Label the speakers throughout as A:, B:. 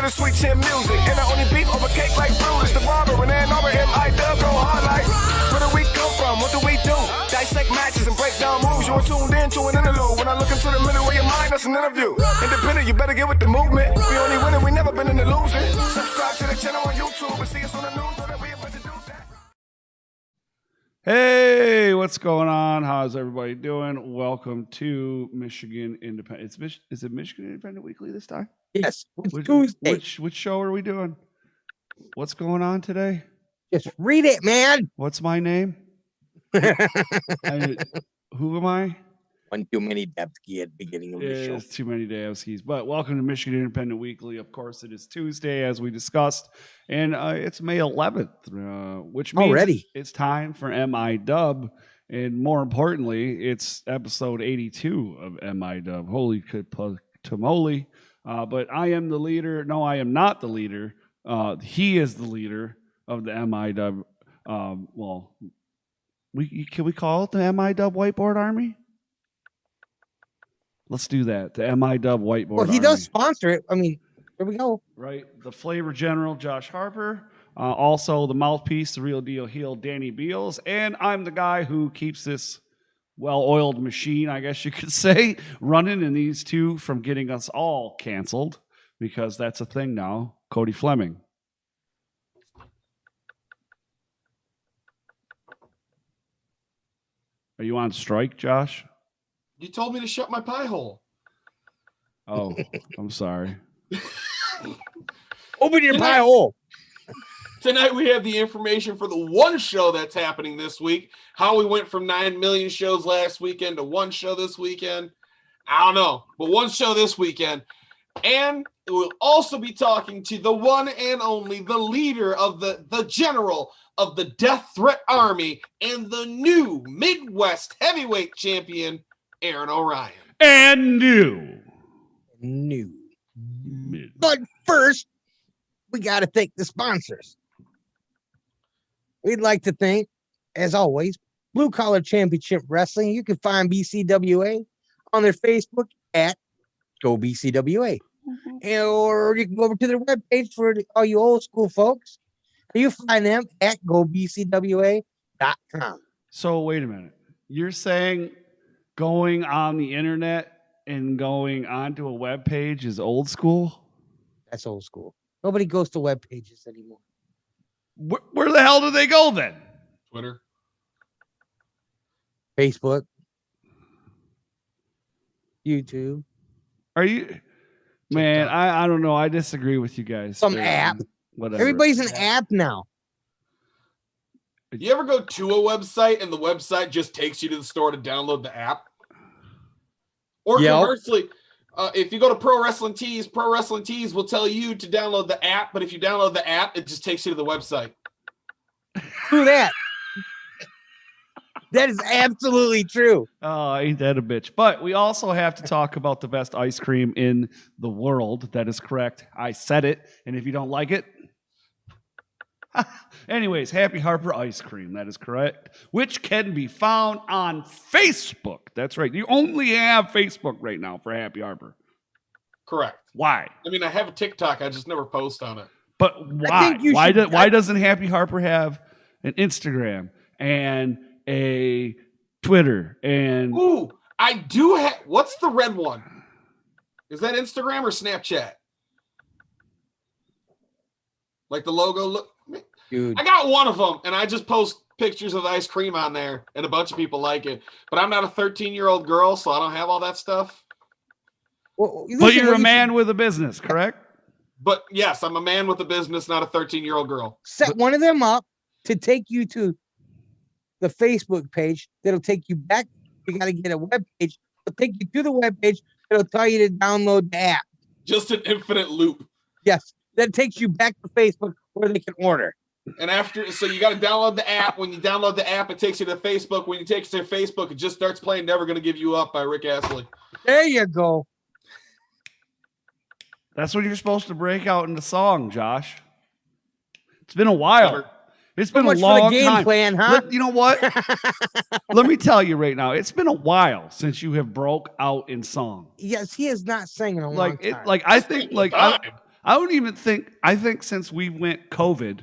A: the sweet chin music. And I only beat over cake like fruit. It's the robber and then over MIW go hard like. Where do we come from? What do we do? Dissect matches and break down moves. You're tuned into an interlude. When I look into the middle of your mind, that's an interview. Independent, you better get with the movement. We only winning, we never been in the losing. Subscribe to the channel on YouTube and see us on the news.
B: Hey, what's going on? How's everybody doing? Welcome to Michigan Independent. Is it Michigan Independent Weekly this time?
C: Yes. Tuesday.
B: Which show are we doing? What's going on today?
C: Just read it, man.
B: What's my name? Who am I?
C: One too many Debski at the beginning of the show.
B: It's too many Debskis. But welcome to Michigan Independent Weekly. Of course, it is Tuesday, as we discussed, and it's May 11th, which means
C: already
B: it's time for MIW, and more importantly, it's episode 82 of MIW. Holy tamale! But I am the leader. No, I am not the leader. He is the leader of the MIW. Well, can we call it the MIW Whiteboard Army? Let's do that. The MIW Whiteboard
C: Well, he
B: Army.
C: does sponsor it. I mean, here we go.
B: Right. The Flavor General, Josh Harper. Also, the mouthpiece, the real deal heel, Danny Beals. And I'm the guy who keeps this well-oiled machine, I guess you could say, running, and these two from getting us all canceled, because that's a thing now, Cody Fleming. Are you on strike, Josh?
D: You told me to shut my pie hole.
B: Oh, I'm sorry.
C: Open your pie hole.
D: Tonight we have the information for the one show that's happening this week. How we went from 9 million shows last weekend to one show this weekend. I don't know, but one show this weekend. And we'll also be talking to the one and only, the leader of the general of the Death Threat Army and the new Midwest Heavyweight Champion, Aaron Orion.
B: And new.
C: But first, we got to thank the sponsors. We'd like to thank, as always, Blue Collar Championship Wrestling. You can find BCWA on their Facebook at Go BCWA. Or you can go over to their webpage for all you old school folks. You find them at gobcwa.com.
B: So wait a minute. You're saying going on the internet and going onto a web page is old school?
C: That's old school. Nobody goes to web pages anymore.
B: Where the hell do they go then?
D: Twitter.
C: Facebook. YouTube.
B: Are you... Man, I don't know. I disagree with you guys.
C: Some app.
B: Whatever.
C: Everybody's an app now.
D: You ever go to a website and the website just takes you to the store to download the app? Or conversely, if you go to Pro Wrestling Tees will tell you to download the app, but if you download the app, it just takes you to the website.
C: Do that. That is absolutely true.
B: Oh, ain't that a bitch? But we also have to talk about the best ice cream in the world. That is correct. I said it. And if you don't like it, anyways, Happy Harper ice cream. That is correct. Which can be found on Facebook. That's right. You only have Facebook right now for Happy Harper.
D: Correct.
B: Why?
D: I mean, I have a TikTok. I just never post on it.
B: But why? Why doesn't Happy Harper have an Instagram and a Twitter and...
D: Ooh, I do have... What's the red one? Is that Instagram or Snapchat? Like the logo look...
C: Dude.
D: I got one of them, and I just post pictures of ice cream on there, and a bunch of people like it. But I'm not a 13-year-old girl, so I don't have all that stuff.
C: Well,
B: but you're a man with a business, correct?
D: But yes, I'm a man with a business, not a 13-year-old girl.
C: Set one of them up to take you to the Facebook page. That'll take you back. You got to get a web page. It'll take you to the web page. It'll tell you to download the app.
D: Just an infinite loop.
C: Yes. That takes you back to Facebook where they can order.
D: And so you got to download the app. When you download the app, it takes you to Facebook. When you take it to Facebook, it just starts playing Never Gonna Give You Up by Rick Astley.
C: There you go.
B: That's when you're supposed to break out into song, Josh. It's been a while.
D: Never.
B: It's been a long time.
C: Plan, huh?
B: You know what? Let me tell you right now. It's been a while since you have broke out in song.
C: Yes, he has not sang in a long time.
B: I think I don't even think. I think since we went COVID,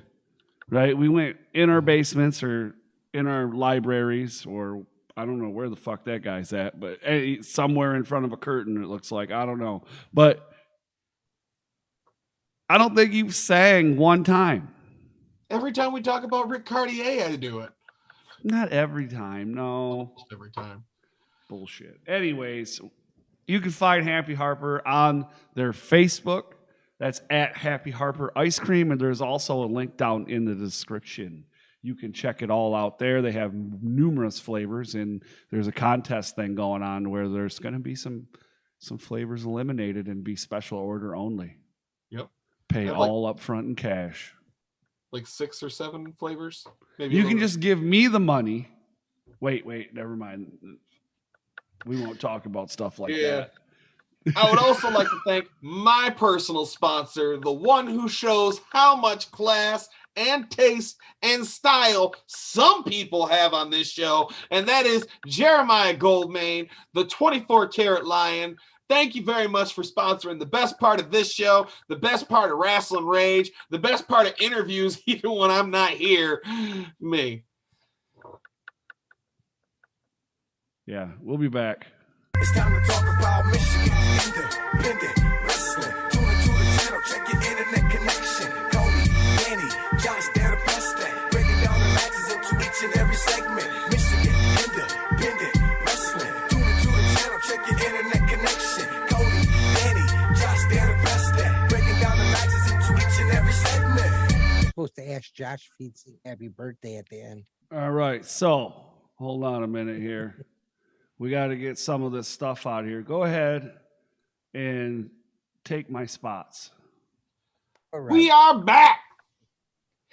B: right? We went in our basements or in our libraries, or I don't know where the fuck that guy's at, but somewhere in front of a curtain. It looks like, I don't know, but I don't think you sang one time.
D: Every time we talk about Rick Cartier, I do it.
B: Not every time, no.
D: Almost every time.
B: Bullshit. Anyways, you can find Happy Harper on their Facebook. That's at Happy Harper Ice Cream, and there's also a link down in the description. You can check it all out there. They have numerous flavors, and there's a contest thing going on where there's going to be some flavors eliminated and be special order only.
D: Yep.
B: Pay all up front in cash.
D: Like 6 or 7 flavors? Maybe
B: you can just give me the money. Wait, never mind. We won't talk about stuff like that.
D: I would also like to thank my personal sponsor, the one who shows how much class and taste and style some people have on this show, and that is Jeremiah Goldmain, the 24-karat lion. Thank you very much for sponsoring the best part of this show, the best part of Rasslin Rage, the best part of interviews, even when I'm not here. Me.
B: Yeah, we'll be back.
A: It's time to talk about Michigan independent wrestling. Tune into the channel, check your internet connection. Cody, Danny, Josh, they're the best at breaking down the matches into each and every segment. Michigan independent wrestling. Tune into the channel, check your internet connection. Cody, Danny, Josh, they're the best at breaking down the matches into each and every segment.
C: I'm supposed to ask Josh if he'd sing happy birthday at the end.
B: All right, so hold on a minute here. We got to get some of this stuff out here. Go ahead and take my spots.
C: All right.
D: We are back.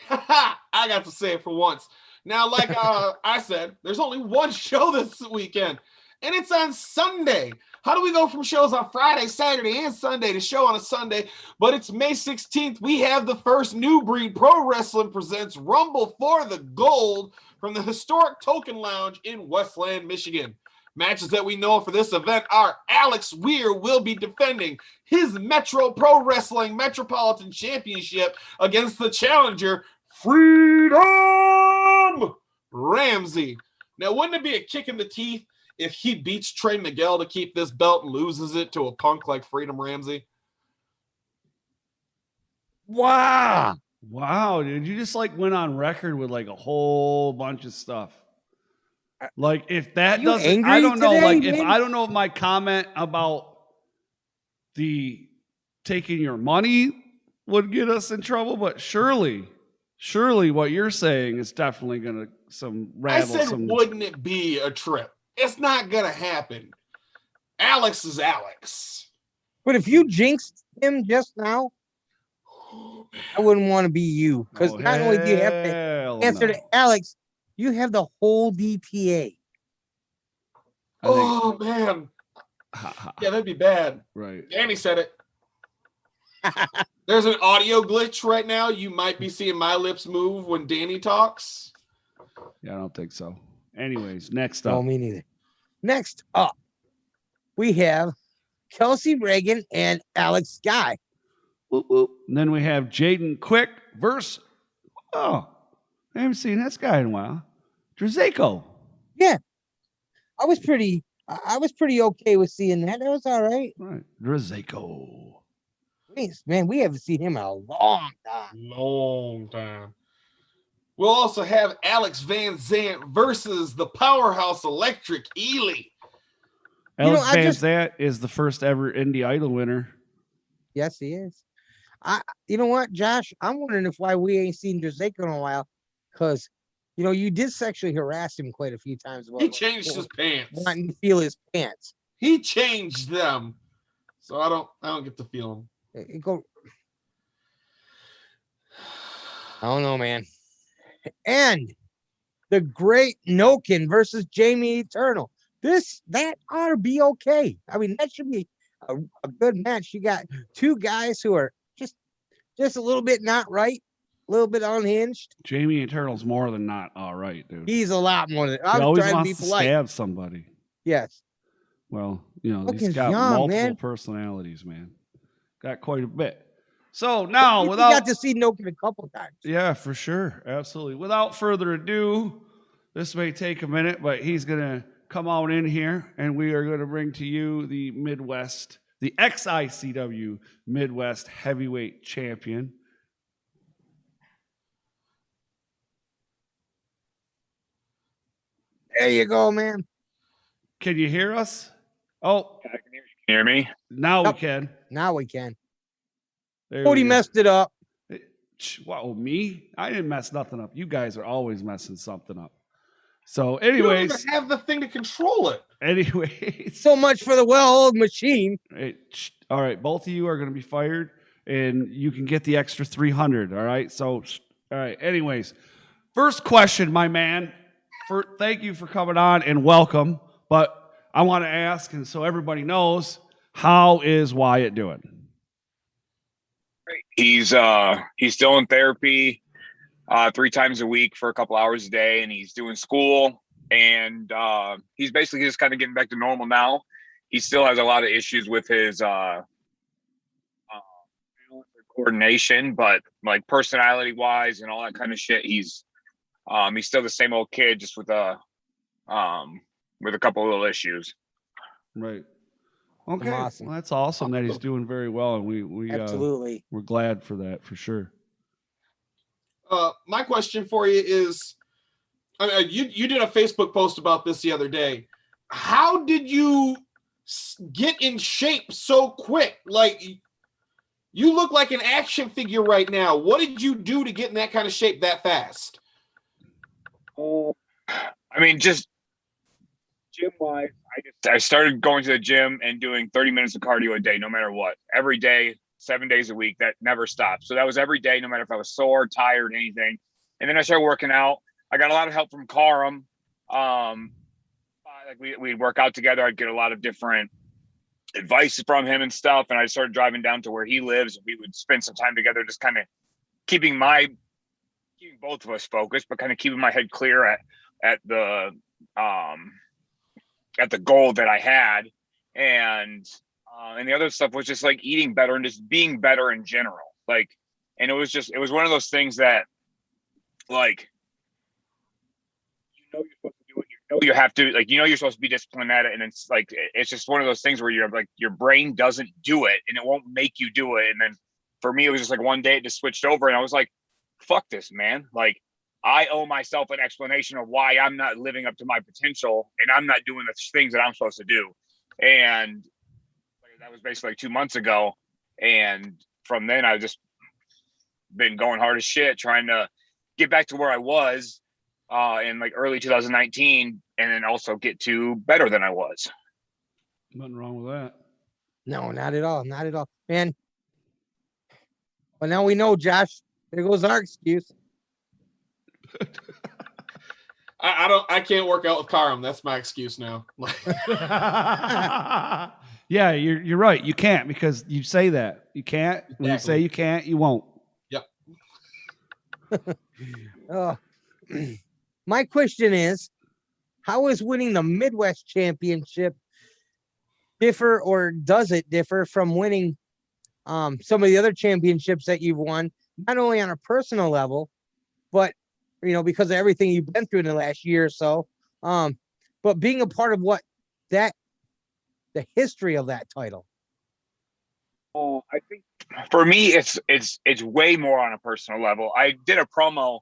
D: I got to say it for once. Now, like I said, there's only one show this weekend, and it's on Sunday. How do we go from shows on Friday, Saturday, and Sunday to show on a Sunday? But it's May 16th. We have the first New Breed Pro Wrestling presents Rumble for the Gold from the historic Token Lounge in Westland, Michigan. Matches that we know for this event are Alex Weir will be defending his Metro Pro Wrestling Metropolitan Championship against the challenger, Freedom Ramsey. Now, wouldn't it be a kick in the teeth if he beats Trey Miguel to keep this belt and loses it to a punk like Freedom Ramsey?
C: Wow.
B: Wow, dude. You just like went on record with like a whole bunch of stuff. Like if that doesn't, I don't know. Like if I don't know if my comment about the taking your money would get us in trouble, but surely what you're saying is definitely gonna rattle.
D: I said, wouldn't it be a trip? It's not gonna happen. Alex is Alex.
C: But if you jinxed him just now, I wouldn't want to be you, because not only do you have to answer to Alex, you have the whole DTA.
D: Oh, man. Yeah, that'd be bad.
B: Right.
D: Danny said it. There's an audio glitch right now. You might be seeing my lips move when Danny talks.
B: Yeah, I don't think so. Anyways, next up.
C: No, me neither. Next up, we have Kelsey Reagan and Alex Guy.
B: Whoop, whoop. And then we have Jaden Quick versus, I haven't seen this guy in a while, Drizeko.
C: Yeah. I was pretty okay with seeing that. That was all right.
B: Right. Drizeko.
C: Man, we haven't seen him in a long time.
D: Long time. We'll also have Alex Van Zant versus the Powerhouse Electric Ely.
B: Alex Van Zant is the first ever Indie Idol winner.
C: Yes, he is. You know what, Josh? I'm wondering why we ain't seen Drizeko in a while, because you did sexually harass him quite a few times.
D: He changed his pants.
C: Wanting to feel his pants.
D: He changed them, so I don't get to feel them.
C: I don't know, man. And the Great Noken versus Jamie Eternal. That ought to be okay. I mean, that should be a good match. You got two guys who are just a little bit not right, a little bit unhinged.
B: Jamie Eternal's more than not all right, dude.
C: He's a lot more than.
B: He always wants to stab somebody.
C: Yes.
B: Well, he's got multiple personalities, man. Got quite a bit. So now,
C: We got to see Noken a couple times.
B: Yeah, for sure. Absolutely. Without further ado, this may take a minute, but he's going to come on in here and we are going to bring to you the XICW Midwest Heavyweight Champion.
C: There you go, man.
B: Can you hear us? Oh,
E: I can hear you. Can you hear me?
B: now
C: Yep.
B: we can.
C: Now we can.
B: There
C: Cody
B: we go.
C: messed it up.
B: Wow, me? I didn't mess nothing up. You guys are always messing something up. So,
D: You don't
B: anyways,
D: even have the thing to control it.
C: So much for the well-oiled machine.
B: All right, both of you are going to be fired, and you can get the extra 300. All right. So, all right. Anyways, first question, my man. Thank you for coming on and welcome. But I want to ask, and so everybody knows, how is Wyatt doing?
E: He's still in therapy 3 times a week for a couple hours a day, and he's doing school, and he's basically just kind of getting back to normal now. He still has a lot of issues with his coordination, but like personality wise and all that kind of shit, he's still the same old kid, just with a couple of little issues.
B: Right. Okay.
C: Awesome.
B: Well, that's awesome that he's doing very well, and we
C: Absolutely.
B: we're glad for that for sure.
D: My question for you is, you did a Facebook post about this the other day. How did you get in shape so quick? Like, you look like an action figure right now. What did you do to get in that kind of shape that fast?
E: I mean, just gym wise, I started going to the gym and doing 30 minutes of cardio a day, no matter what, every day, 7 days a week. That never stopped. So that was every day, no matter if I was sore, tired, anything. And then I started working out. I got a lot of help from Karam. Like we'd work out together. I'd get a lot of different advice from him and stuff. And I started driving down to where he lives. We would spend some time together, just kind of keeping both of us focused, but kind of keeping my head clear at the goal that I had. And the other stuff was just like eating better and just being better in general. Like, and it was one of those things that, like, you're supposed to do it. You have to, like, you're supposed to be disciplined at it. And it's like, it's just one of those things where you're like, your brain doesn't do it and it won't make you do it. And then for me, it was just like one day it just switched over and I was like, fuck this, man. Like, I owe myself an explanation of why I'm not living up to my potential and I'm not doing the things that I'm supposed to do. And that was basically like 2 months ago. And from then I've just been going hard as shit, trying to get back to where I was in like early 2019, and then also get to better than I was.
B: Nothing wrong with that.
C: No, not at all. Not at all. Man. Well, now we know, Josh. There goes our excuse.
D: I can't work out with Karam. That's my excuse now.
B: Yeah, you're right. You can't, because you say that. You can't. Exactly. When you say you can't, you won't.
D: Yep.
C: My question is, how is winning the Midwest Championship differ, or does it differ from winning some of the other championships that you've won, not only on a personal level, but because of everything you've been through in the last year or so, but being a part of the history of that title?
E: Oh, I think for me, it's way more on a personal level. I did a promo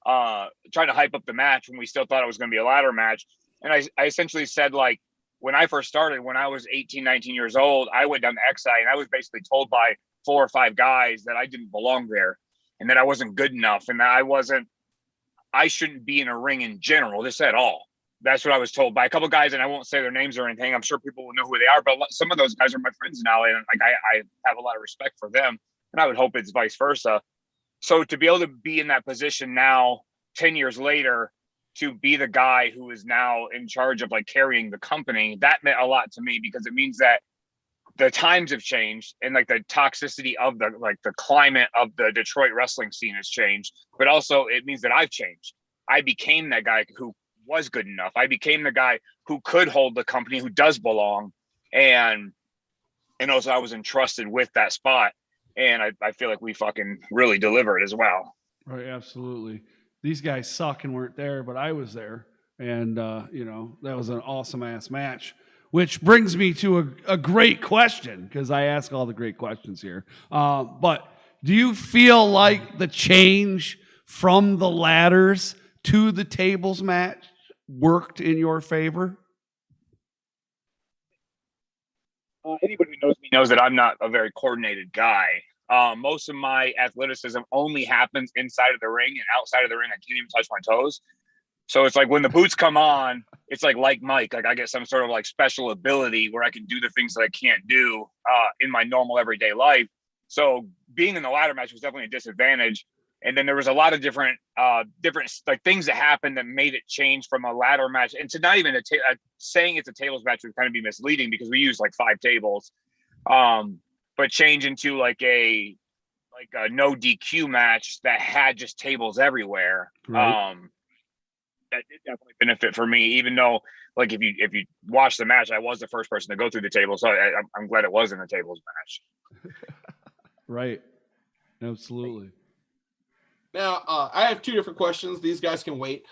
E: trying to hype up the match when we still thought it was going to be a ladder match. And I essentially said, like, when I first started, when I was 18, 19 years old, I went down to XI and I was basically told by 4 or 5 guys that I didn't belong there and that I wasn't good enough and that I shouldn't be in a ring in general, just at all. That's what I was told by a couple of guys, and I won't say their names or anything. I'm sure people will know who they are, but some of those guys are my friends now, and like I have a lot of respect for them, and I would hope it's vice versa. So to be able to be in that position now, 10 years later, to be the guy who is now in charge of like carrying the company, that meant a lot to me, because it means that the times have changed and like the toxicity of the climate of the Detroit wrestling scene has changed, but also it means that I've changed. I became that guy who was good enough. I became the guy who could hold the company, who does belong. And also I was entrusted with that spot. And I feel like we fucking really delivered as well.
B: Right, absolutely. These guys suck and weren't there, but I was there. And, that was an awesome ass match, which brings me to a great question, because I ask all the great questions here. But do you feel like the change from the ladders to the tables match worked in your favor?
E: Anybody who knows me knows that I'm not a very coordinated guy. Most of my athleticism only happens inside of the ring, and outside of the ring, I can't even touch my toes. So it's like when the boots come on, it's like Mike, like I get some sort of like special ability where I can do the things that I can't do in my normal everyday life. So being in the ladder match was definitely a disadvantage. And then there was a lot of different like things that happened that made it change from a ladder match. And to not even saying it's a tables match would kind of be misleading because we used like 5 tables, but change into like a no DQ match that had just tables everywhere.
B: Right.
E: That did definitely benefit for me, even though like if you watch the match, I was the first person to go through the table. So I'm glad it wasn't a tables match.
B: Right. Absolutely.
D: Now, I have 2 different questions. These guys can wait.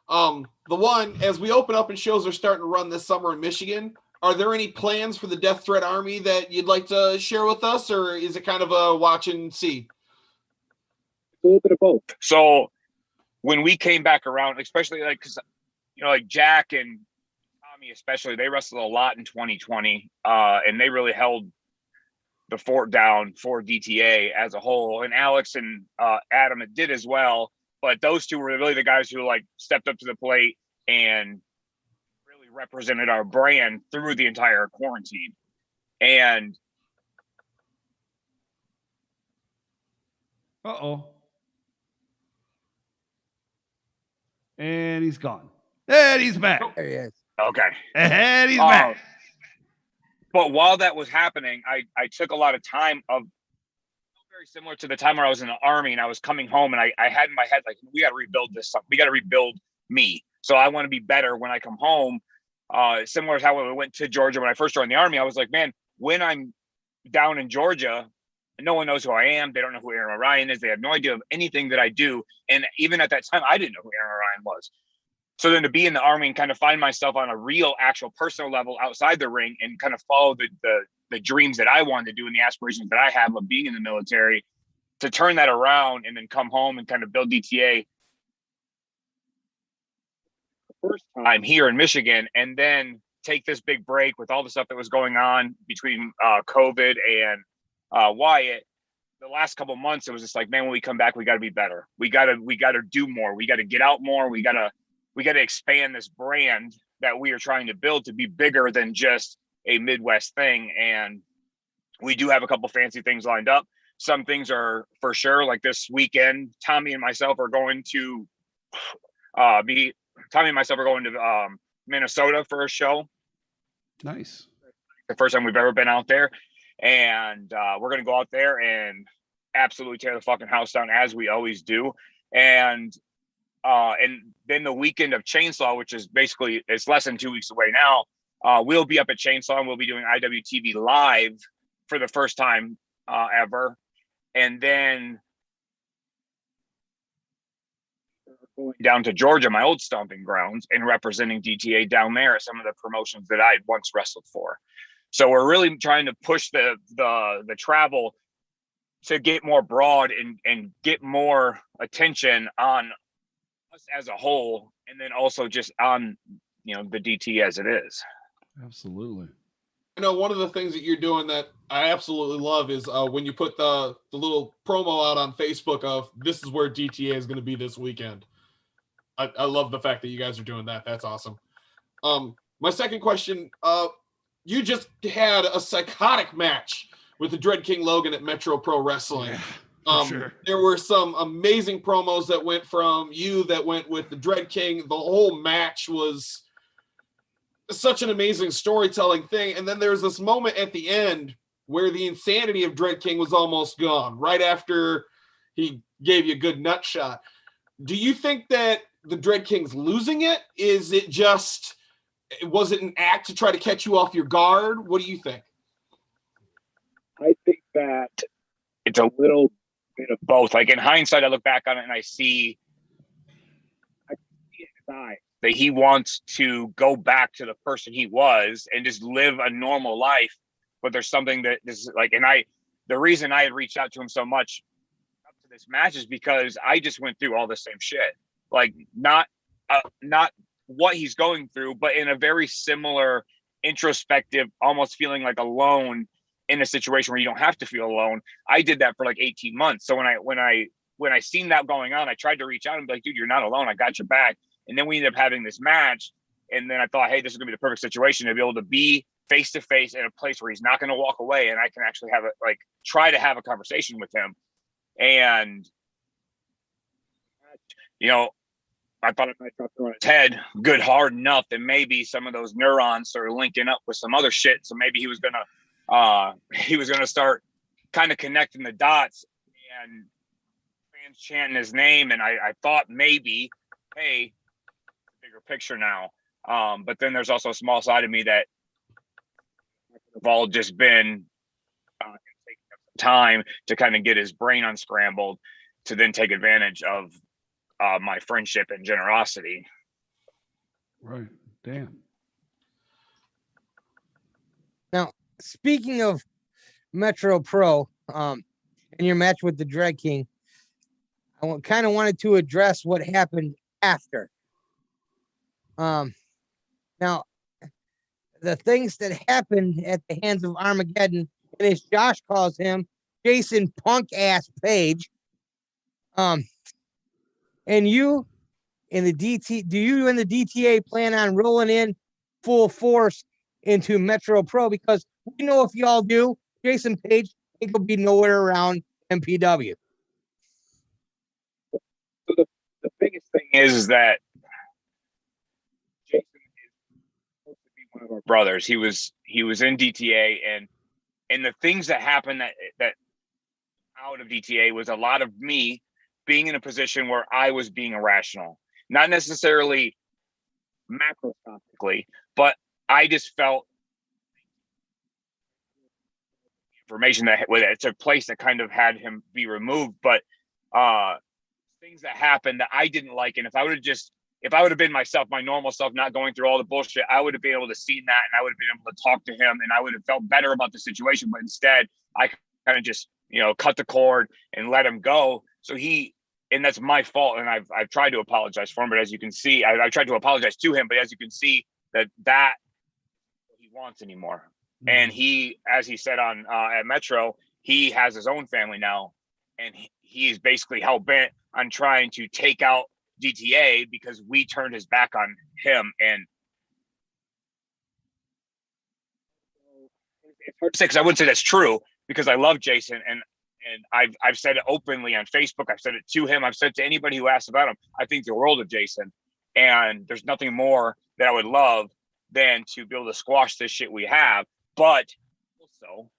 D: The one, as we open up and shows are starting to run this summer in Michigan, are there any plans for the Death Threat Army that you'd like to share with us, or is it kind of a watch and see?
E: A little bit of both. So when we came back around, especially like, because, like Jack and Tommy especially, they wrestled a lot in 2020, and they really held the fort down for DTA as a whole, and Alex and Adam did as well. But those 2 were really the guys who like stepped up to the plate and really represented our brand through the entire quarantine. And
B: and he's gone, and he's back.
C: There he is.
E: okay,
B: And he's back.
E: But while that was happening, I took a lot of time of very similar to the time where I was in the Army and I was coming home and I had in my head, like, we got to rebuild this. We got to rebuild me. So I want to be better when I come home. Similar to how I went to Georgia when I first joined the Army, I was like, man, when I'm down in Georgia, no one knows who I am. They don't know who Aaron Orion is. They have no idea of anything that I do. And even at that time, I didn't know who Aaron Orion was. So then to be in the Army and kind of find myself on a real, actual personal level outside the ring and kind of follow the dreams that I wanted to do and the aspirations that I have of being in the military, to turn that around and then come home and kind of build DTA the first time here in Michigan, and then take this big break with all the stuff that was going on between COVID and Wyatt. The last couple of months, it was just like, man, when we come back, we got to be better. We got to do more. We got to get out more. We got to expand this brand that we are trying to build to be bigger than just a Midwest thing. And we do have a couple fancy things lined up. Some things are for sure, like this weekend, Tommy and myself are going to Minnesota for a show.
B: Nice.
E: The first time we've ever been out there. And we're going to go out there and absolutely tear the fucking house down, as we always do. And then the weekend of Chainsaw, which is basically, it's less than 2 weeks away now, we'll be up at Chainsaw and we'll be doing IWTV live for the first time ever. And then going down to Georgia, my old stomping grounds, and representing DTA down there at some of the promotions that I had once wrestled for. So we're really trying to push the travel to get more broad and get more attention on us as a whole, and then also just on the DT as it is.
B: Absolutely.
D: One of the things that you're doing that I absolutely love is when you put the little promo out on Facebook of this is where DTA is going to be this weekend. I love the fact that you guys are doing that. That's awesome. My second question, you just had a psychotic match with the Dread King Logan at Metro Pro Wrestling.
B: Yeah, sure.
D: There were some amazing promos that went from you that went with the Dread King. The whole match was such an amazing storytelling thing. And then there's this moment at the end where the insanity of Dread King was almost gone right after he gave you a good nut shot. Do you think that the Dread King's losing it? Was it an act to try to catch you off your guard? What do you think?
E: I think that it's a little bit of both. Like in hindsight, I look back on it and I see in his eye that he wants to go back to the person he was and just live a normal life. But there's something that this is like, and the reason I had reached out to him so much up to this match is because I just went through all the same shit. Like not what he's going through, but in a very similar introspective, almost feeling like alone in a situation where you don't have to feel alone. I did that for like 18 months. So when I seen that going on, I tried to reach out and be like, dude, you're not alone. I got your back. And then we ended up having this match. And then I thought, hey, this is gonna be the perfect situation to be able to be face to face in a place where he's not going to walk away. And I can actually have try to have a conversation with him. And, you know, I thought if I dropped it on his head good hard enough, then maybe some of those neurons started linking up with some other shit. So maybe he was gonna start kind of connecting the dots and fans chanting his name. And I thought maybe, hey, bigger picture now. But then there's also a small side of me that have all just been taking time to kind of get his brain unscrambled to then take advantage of my friendship and generosity.
B: Right. Damn.
C: Now, speaking of Metro Pro, and your match with the Dread King, I kind of wanted to address what happened after. Now, the things that happened at the hands of Armageddon, and as Josh calls him, Jason Punk ass Page. And you in the DTA plan on rolling in full force into Metro Pro? Because we know if y'all do, Jason Page ain't gonna be nowhere around MPW.
E: So the biggest thing is that Jason is supposed to be one of our brothers. He was in DTA, and the things that happened that out of DTA was a lot of me being in a position where I was being irrational, not necessarily macroscopically, but I just felt information that took place that kind of had him be removed. But things that happened that I didn't like, and if I would have been myself, my normal self, not going through all the bullshit, I would have been able to see that, and I would have been able to talk to him, and I would have felt better about the situation. But instead, I kind of just cut the cord and let him go. So and that's my fault, and I've tried to apologize for him, but as you can see, I tried to apologize to him, but as you can see, that what he wants anymore. Mm-hmm. And he, as he said on at Metro, he has his own family now, and he is basically hell bent on trying to take out DTA because we turned his back on him. And it's hard to say because I wouldn't say that's true, because I love Jason, and I've said it openly on Facebook. I've said it to him. I've said it to anybody who asks about him. I think the world of Jason, and there's nothing more that I would love than to be able to squash this shit we have. But also,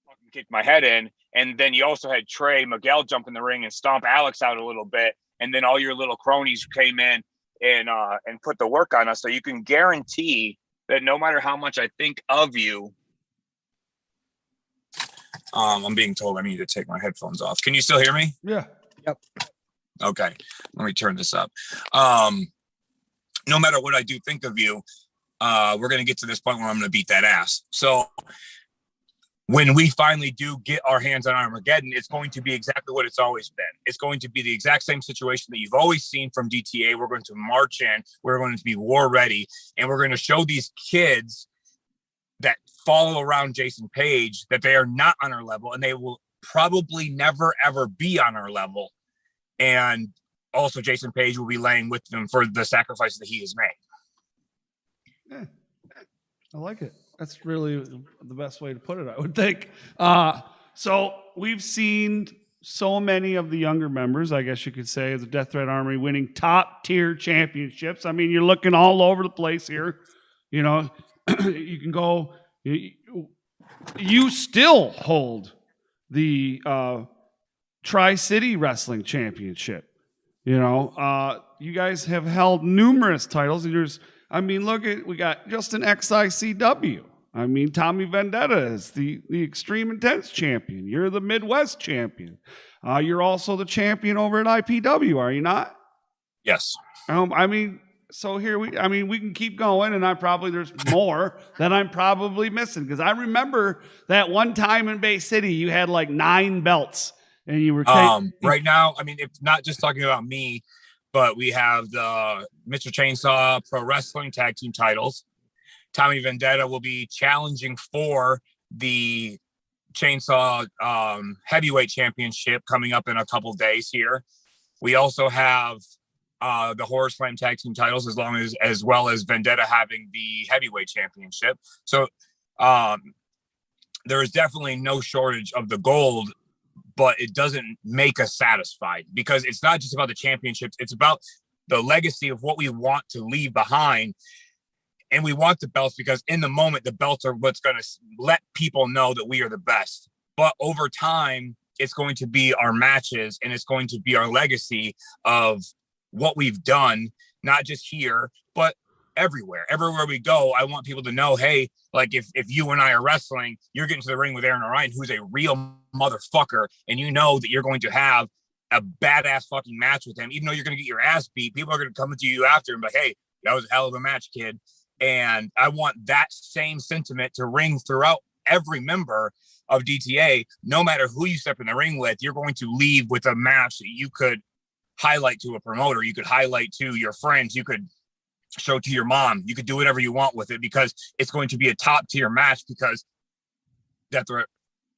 E: fucking kick my head in. And then you also had Trey Miguel jump in the ring and stomp Alex out a little bit. And then all your little cronies came in and put the work on us. So you can guarantee that no matter how much I think of you, I'm being told I need to take my headphones off. Can you still hear me?
B: Yeah.
C: Yep.
E: Okay. Let me turn this up. No matter what I do think of you, we're going to get to this point where I'm going to beat that ass. So when we finally do get our hands on Armageddon, it's going to be exactly what it's always been. It's going to be the exact same situation that you've always seen from DTA. We're going to march in. We're going to be war ready. And we're going to show these kids that follow around Jason Page that they are not on our level, and they will probably never, ever be on our level. And also Jason Page will be laying with them for the sacrifices that he has made.
B: Yeah, I like it. That's really the best way to put it, I would think. So we've seen so many of the younger members, I guess you could say, of the Death Threat Army winning top tier championships. I mean, you're looking all over the place here. You know, you can go, you still hold the Tri-City Wrestling Championship. You know, you guys have held numerous titles. And we got just an XICW. I mean, Tommy Vendetta is the Extreme Intense champion. You're the Midwest champion. You're also the champion over at IPW, are you not?
F: Yes.
B: I mean, so here we can keep going, and there's more that I'm probably missing, because I remember that one time in Bay City you had like 9 belts, and you were
F: right now. I mean, it's not just talking about me, but we have the Mr. Chainsaw Pro Wrestling Tag Team titles. Tommy Vendetta will be challenging for the Chainsaw Heavyweight Championship coming up in a couple days here. We also have the Horror Slam Tag Team titles, as well as Vendetta having the Heavyweight Championship. So there is definitely no shortage of the gold, but it doesn't make us satisfied, because it's not just about the championships. It's about the legacy of what we want to leave behind. And we want the belts because in the moment, the belts are what's going to let people know that we are the best. But over time, it's going to be our matches, and it's going to be our legacy of what we've done, not just here, but everywhere we go. I want people to know, hey, like if you and I are wrestling, you're getting to the ring with Aaron Orion, who's a real motherfucker, and you know that you're going to have a badass fucking match with him. Even though you're going to get your ass beat, people are going to come to you after and be like, hey, that was a hell of a match, kid. And I want that same sentiment to ring throughout every member of DTA. No matter who you step in the ring with, you're going to leave with a match that you could highlight to a promoter. You could highlight to your friends. You could show to your mom. You could do whatever you want with it, because it's going to be a top tier match, because Death Threat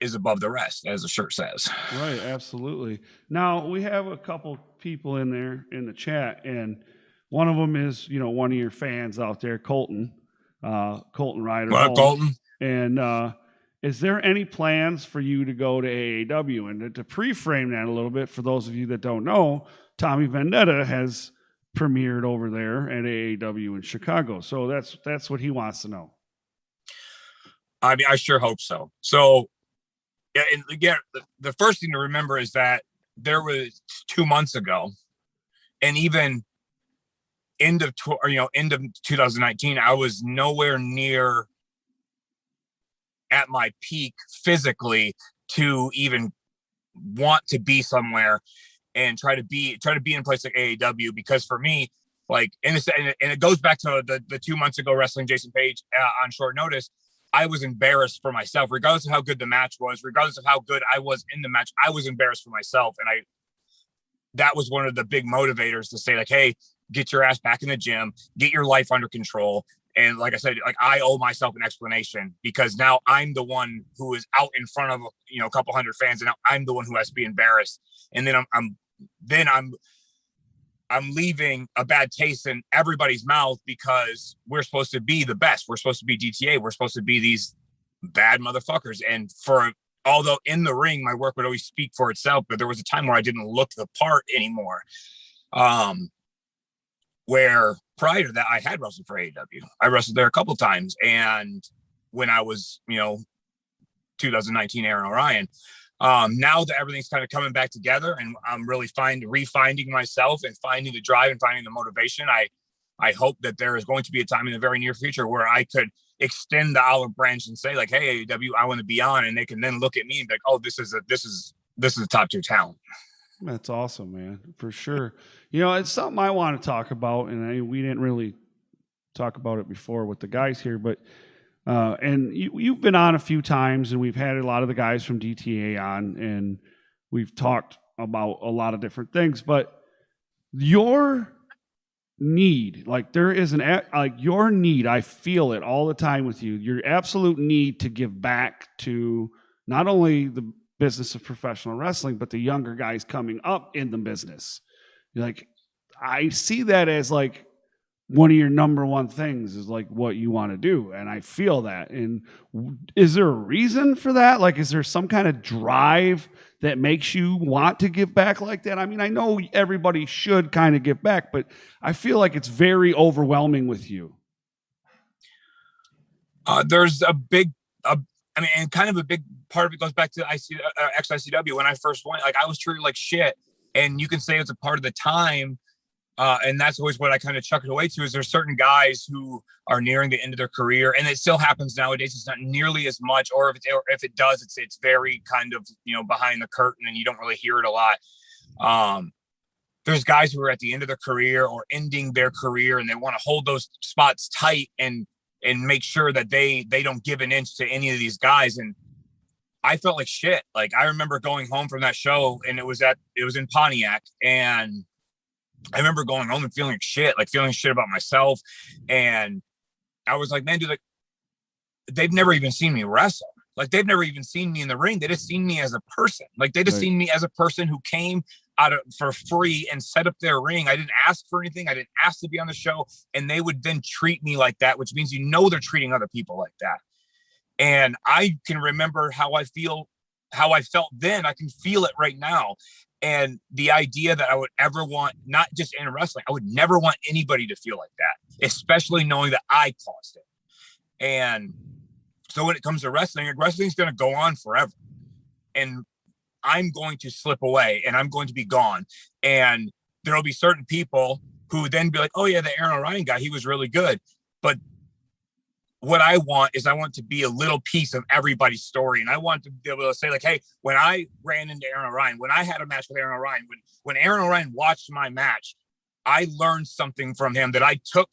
F: is above the rest, as the shirt says.
B: Right. Absolutely. Now we have a couple people in there in the chat, and one of them is, one of your fans out there, Colton Ryder.
F: What up, Colton?
B: And is there any plans for you to go to AAW? And to pre-frame that a little bit, for those of you that don't know, Tommy Vendetta has premiered over there at AAW in Chicago. So that's what he wants to know.
F: I mean, I sure hope so. So, yeah, and again, the first thing to remember is that there was 2 months ago, and even end of 2019, I was nowhere near at my peak physically to even want to be somewhere and try to be in a place like AAW, because for me, like, and it goes back to the 2 months ago wrestling Jason Page on short notice. I was embarrassed for myself, regardless of how good the match was, regardless of how good I was in the match. I was embarrassed for myself, and that was one of the big motivators to say, like, hey, get your ass back in the gym, get your life under control. And like I said, like, I owe myself an explanation, because now I'm the one who is out in front of a couple hundred fans, and now I'm the one who has to be embarrassed. And then I'm leaving a bad taste in everybody's mouth, because we're supposed to be the best. We're supposed to be DTA. We're supposed to be these bad motherfuckers. And although in the ring, my work would always speak for itself, but there was a time where I didn't look the part anymore. Where prior to that, I had wrestled for AEW. I wrestled there a couple times. And when I was, 2019 Aaron Orion, now that everything's kind of coming back together, and I'm really refinding myself and finding the drive and finding the motivation, I hope that there is going to be a time in the very near future where I could extend the olive branch and say, like, hey, AEW, I want to be on. And they can then look at me and be like, oh, this is a top tier talent.
B: That's awesome, man, for sure. It's something I want to talk about, and we didn't really talk about it before with the guys here, but and you've been on a few times, and we've had a lot of the guys from DTA on, and we've talked about a lot of different things, but your need, like, there is your need, I feel it all the time with you, your absolute need to give back to not only the business of professional wrestling, but the younger guys coming up in the business. Like, I see that as like one of your number one things is like what you want to do. And I feel that. And is there a reason for that? Like, is there some kind of drive that makes you want to give back like that? I mean, I know everybody should kind of give back, but I feel like it's very overwhelming with you.
F: There's a big, and kind of a big part of it goes back to XICW. When I first went, like, I was treated like shit, and you can say it's a part of the time And that's always what I kind of chuck it away to, is there's certain guys who are nearing the end of their career, and it still happens nowadays. It's not nearly as much, or if it does, it's very kind of, behind the curtain and you don't really hear it a lot. There's guys who are at the end of their career or ending their career, and they want to hold those spots tight and make sure that they don't give an inch to any of these guys. And I felt like shit. Like, I remember going home from that show, and it was in Pontiac, and I remember going home and feeling shit about myself. And I was like, man, dude, like, they've never even seen me wrestle. Like, they've never even seen me in the ring. They just seen me as a person. Like, they just seen me as a person who came for free and set up their ring. I didn't ask for anything. I didn't ask to be on the show. And they would then treat me like that, which means, they're treating other people like that. And I can remember how I felt then. I can feel it right now. And the idea that I would ever want, not just in wrestling, I would never want anybody to feel like that, especially knowing that I caused it. And so when it comes to wrestling, wrestling's going to go on forever. And I'm going to slip away, and I'm going to be gone. And there'll be certain people who then be like, oh yeah, the Aaron Orion guy, he was really good. But what I want to be a little piece of everybody's story. And I want to be able to say, like, hey, when I ran into Aaron Orion, when I had a match with Aaron Orion, when Aaron Orion watched my match, I learned something from him that I took,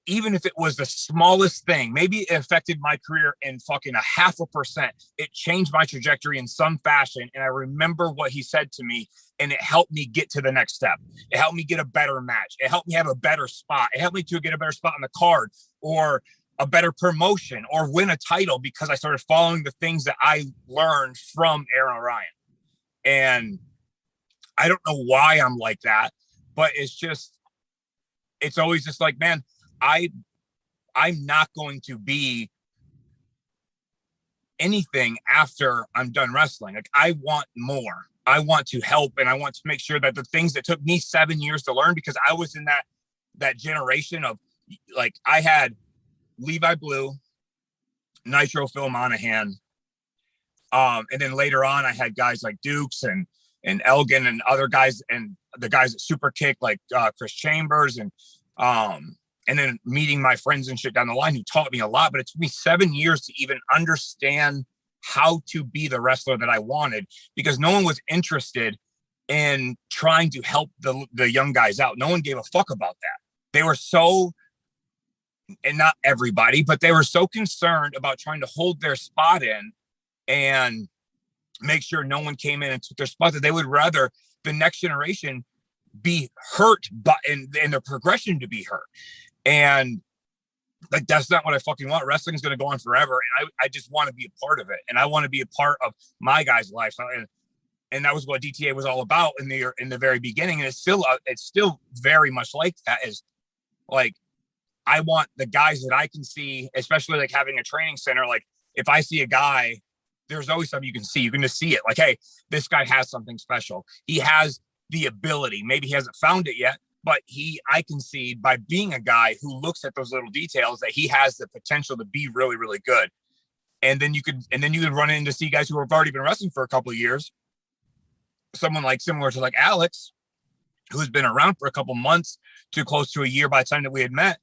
F: even if it was the smallest thing. Maybe it affected my career in fucking 0.5%. It changed my trajectory in some fashion. And I remember what he said to me, and it helped me get to the next step. It helped me get a better match. It helped me have a better spot. It helped me to get a better spot on the card, or a better promotion, or win a title, because I started following the things that I learned from Aaron Orion. And I don't know why I'm like that, but it's always just like, man, I'm not going to be anything after I'm done wrestling. Like, I want more. I want to help, and I want to make sure that the things that took me 7 years to learn, because I was in that generation of, like, I had Levi Blue, Nitro Phil Monahan. And then later on, I had guys like Dukes and Elgin and other guys, and the guys at Super Kick, like Chris Chambers, and then meeting my friends and shit down the line who taught me a lot. But it took me 7 years to even understand how to be the wrestler that I wanted, because no one was interested in trying to help the young guys out. No one gave a fuck about that. They were so, and not everybody, but they were so concerned about trying to hold their spot in and make sure no one came in and took their spot, that they would rather the next generation be hurt, but and the progression to be hurt. And like, that's not what I fucking want. Wrestling is going to go on forever. And I just want to be a part of it. And I want to be a part of my guys' life. And that was what DTA was all about in the very beginning. And it's still very much like that. Is like, I want the guys that I can see, especially like having a training center. Like, if I see a guy, there's always something you can see. You can just see it. Like, hey, this guy has something special. He has the ability. Maybe he hasn't found it yet, but I can see by being a guy who looks at those little details that he has the potential to be really, really good. And then you could run in to see guys who have already been wrestling for a couple of years. Someone like similar to like Alex, who's been around for a couple months to close to a year by the time that we had met.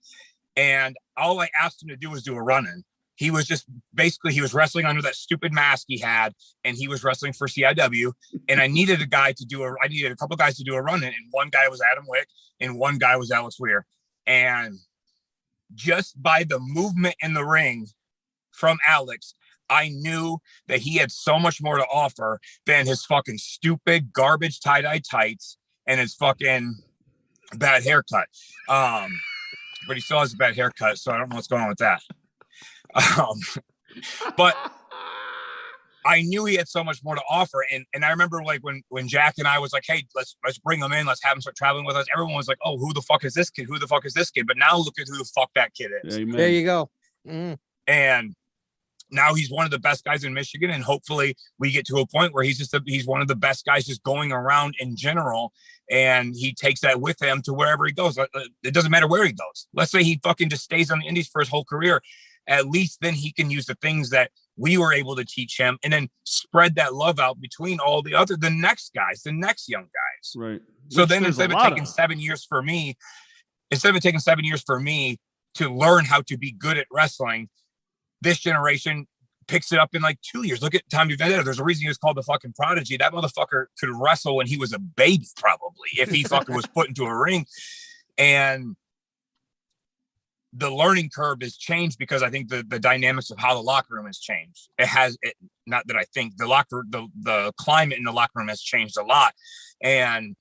F: And all I asked him to do was do a run-in. He was just he was wrestling under that stupid mask he had, and he was wrestling for CIW. And I needed a couple guys to do a run-in. And one guy was Adam Wick, and one guy was Alex Weir. And just by the movement in the ring from Alex, I knew that he had so much more to offer than his fucking stupid garbage tie-dye tights and his fucking bad haircut. But he still has a bad haircut, so I don't know what's going on with that. But I knew he had so much more to offer. And I remember like when Jack and I was like, hey, let's bring him in. Let's have him start traveling with us. Everyone was like, oh, who the fuck is this kid? Who the fuck is this kid? But now look at who the fuck that kid is.
B: Amen.
C: There you go. Mm.
F: And now he's one of the best guys in Michigan. And hopefully we get to a point where he's one of the best guys just going around in general. And he takes that with him to wherever he goes. It doesn't matter where he goes. Let's say he fucking just stays on the indies for his whole career. At least then he can use the things that we were able to teach him and then spread that love out between all the next young guys. guys.
B: Right.
F: So
B: Which
F: then
B: there's
F: instead
B: a
F: of
B: lot
F: taking 7 years for me, to learn how to be good at wrestling, this generation picks it up in like 2 years. Look at Tommy Vendetta. There's a reason he was called the fucking prodigy. That motherfucker could wrestle when he was a baby, probably, if he fucking was put into a ring. And the learning curve has changed because I think the dynamics of how the locker room has changed. Not that I think the climate in the locker room has changed a lot. And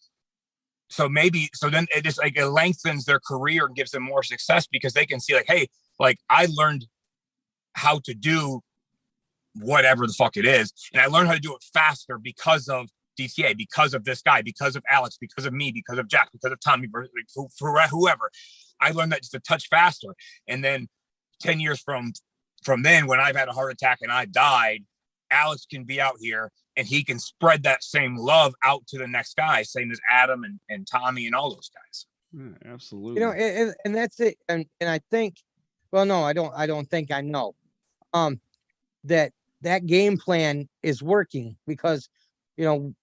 F: so then it just like it lengthens their career and gives them more success because they can see like, hey, like I learned how to do whatever the fuck it is. And I learned how to do it faster because of DTA, because of this guy, because of Alex, because of me, because of Jack, because of Tommy, whoever. I learned that just a touch faster. And then 10 years from then, when I've had a heart attack and I died, Alex can be out here and he can spread that same love out to the next guy, same as Adam and Tommy and all those guys.
B: Yeah, absolutely.
C: You know, and that's it. And I think, well, no, I don't think I know that game plan is working because, you know,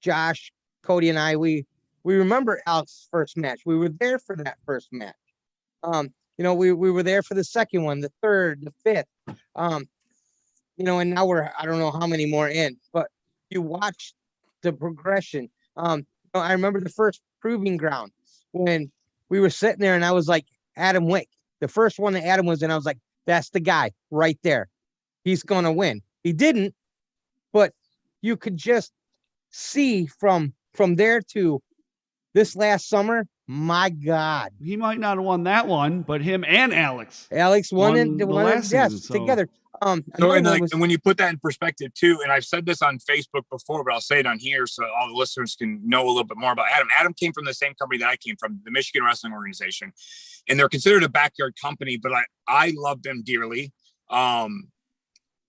C: Josh, Cody, and I, we remember Alex's first match. We were there for that first match. You know, we were there for the second one, the third, the fifth. You know, and now we're, I don't know how many more in, but you watch the progression. You know, I remember the first proving ground when we were sitting there and I was like, Adam Wick, the first one that Adam was in, I was like, that's the guy right there. He's going to win. He didn't, but you could just see from there to this last summer, my God.
B: He might not have won that one, but him and Alex
C: won it,
B: the last
C: yes,
B: season, so.
C: together.
F: So, and when you put that in perspective too, and I've said this on Facebook before, but I'll say it on here so all the listeners can know a little bit more about Adam. Adam came from the same company that I came from, the Michigan Wrestling Organization, and they're considered a backyard company, but I love them dearly.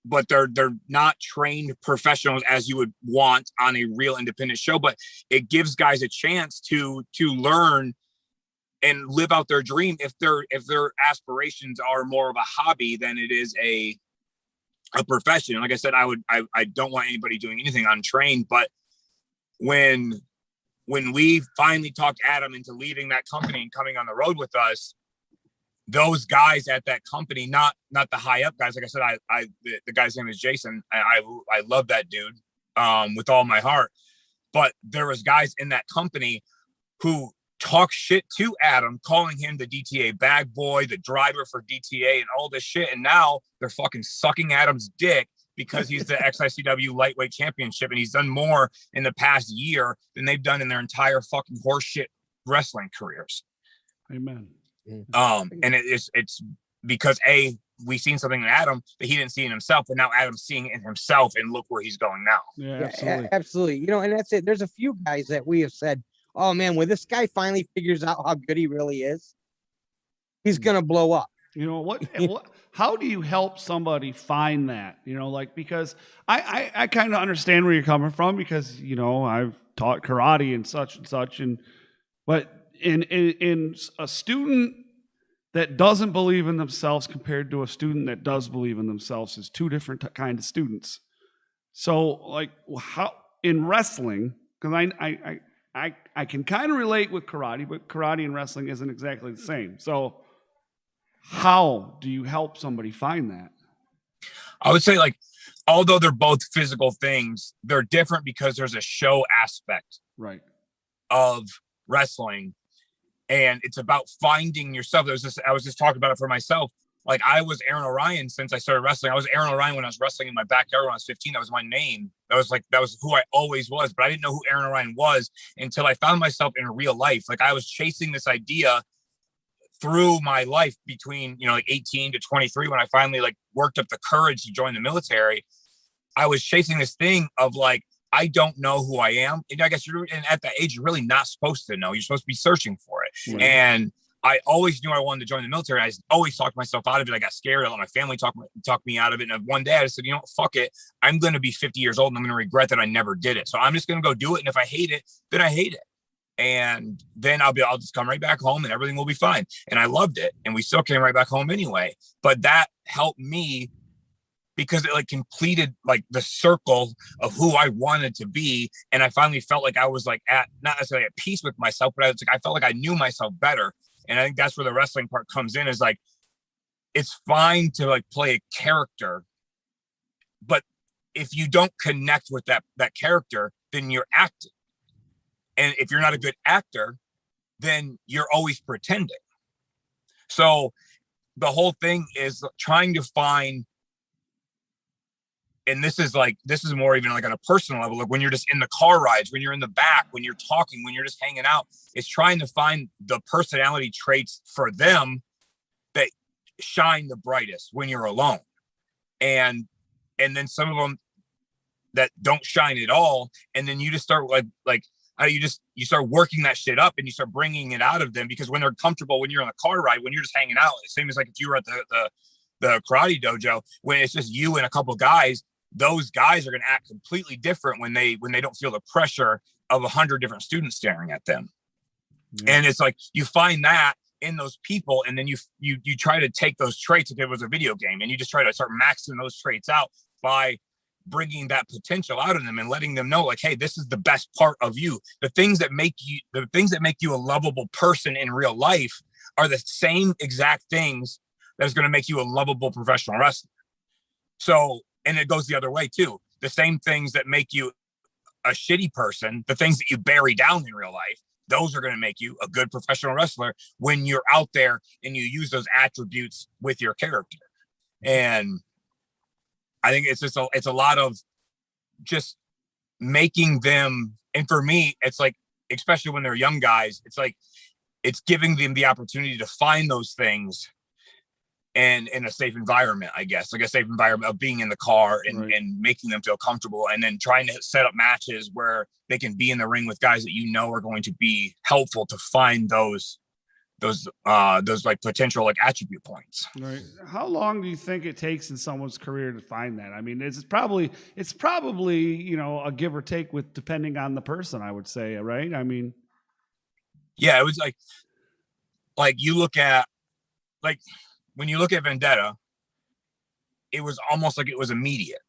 F: But they're not trained professionals as you would want on a real independent show, but it gives guys a chance to learn and live out their dream if their aspirations are more of a hobby than it is a profession. And like I said, I don't want anybody doing anything untrained, but when we finally talked Adam into leaving that company and coming on the road with us, those guys at that company, not the high up guys. Like I said, the guy's name is Jason. I love that dude with all my heart. But there was guys in that company who talk shit to Adam, calling him the DTA bag boy, the driver for DTA, and all this shit. And now they're fucking sucking Adam's dick because he's the XICW lightweight championship, and he's done more in the past year than they've done in their entire fucking horseshit wrestling careers.
B: Amen.
F: And it's because we seen something in Adam that he didn't see in himself, but now Adam's seeing it in himself, and look where he's going now.
B: Yeah, absolutely.
C: Absolutely. You know, and that's it. There's a few guys that we have said, oh man, when this guy finally figures out how good he really is, he's gonna blow up.
B: You know what? How do you help somebody find that? You know, like, because I kind of understand where you're coming from, because, you know, I've taught karate and such, but in a student that doesn't believe in themselves compared to a student that does believe in themselves is two different kind of students. So, like, how in wrestling, because I can kind of relate with karate, but karate and wrestling isn't exactly the same. So how do you help somebody find that?
F: I would say, like, although they're both physical things, they're different because there's a show aspect
B: right
F: of wrestling. And it's about finding yourself. I was just talking about it for myself. Like, I was Aaron Orion since I started wrestling. I was Aaron Orion when I was wrestling in my backyard when I was 15. That was my name. That was who I always was. But I didn't know who Aaron Orion was until I found myself in real life. Like, I was chasing this idea through my life between, you know, like 18 to 23, when I finally like worked up the courage to join the military. I was chasing this thing of like, I don't know who I am. And I guess at that age, you're really not supposed to know. You're supposed to be searching for it. Right. And I always knew I wanted to join the military. I always talked myself out of it. I got scared. I let my family talk me out of it. And one day I just said, you know what, fuck it. I'm going to be 50 years old and I'm going to regret that I never did it. So I'm just going to go do it. And if I hate it, then I hate it. And then I'll just come right back home and everything will be fine. And I loved it. And we still came right back home anyway. But that helped me because it like completed like the circle of who I wanted to be. And I finally felt like I was like not necessarily at peace with myself, but I felt like I knew myself better. And I think that's where the wrestling part comes in, is like, it's fine to like play a character, but if you don't connect with that character, then you're acting. And if you're not a good actor, then you're always pretending. So the whole thing is trying to find, and this is more even like on a personal level, like when you're just in the car rides, when you're in the back, when you're talking, when you're just hanging out, it's trying to find the personality traits for them that shine the brightest when you're alone. And then some of them that don't shine at all. And then you just start you start working that shit up and you start bringing it out of them, because when they're comfortable, when you're on the car ride, when you're just hanging out, same as like if you were at the karate dojo, when it's just you and a couple guys, those guys are going to act completely different when they don't feel the pressure of 100 different students staring at them. Yeah. And it's like, you find that in those people, and then you try to take those traits, if it was a video game, and you just try to start maxing those traits out by bringing that potential out of them and letting them know, like, hey, this is the best part of you. The things that make you a lovable person in real life are the same exact things that is going to make you a lovable professional wrestler. So, and it goes the other way too. The same things that make you a shitty person, the things that you bury down in real life, those are going to make you a good professional wrestler when you're out there and you use those attributes with your character. And I think it's a lot of just making them, and for me, it's like, especially when they're young guys, it's like, it's giving them the opportunity to find those things and in a safe environment, I guess, like a safe environment of being in the car and, right, and making them feel comfortable, and then trying to set up matches where they can be in the ring with guys that you know are going to be helpful to find those like potential like attribute points.
B: Right. How long do you think it takes in someone's career to find that? I mean, it's probably, you know, a give or take with depending on the person, I would say, right? I mean,
F: yeah, it was like you look at, like when you look at Vendetta, it was almost like it was immediate.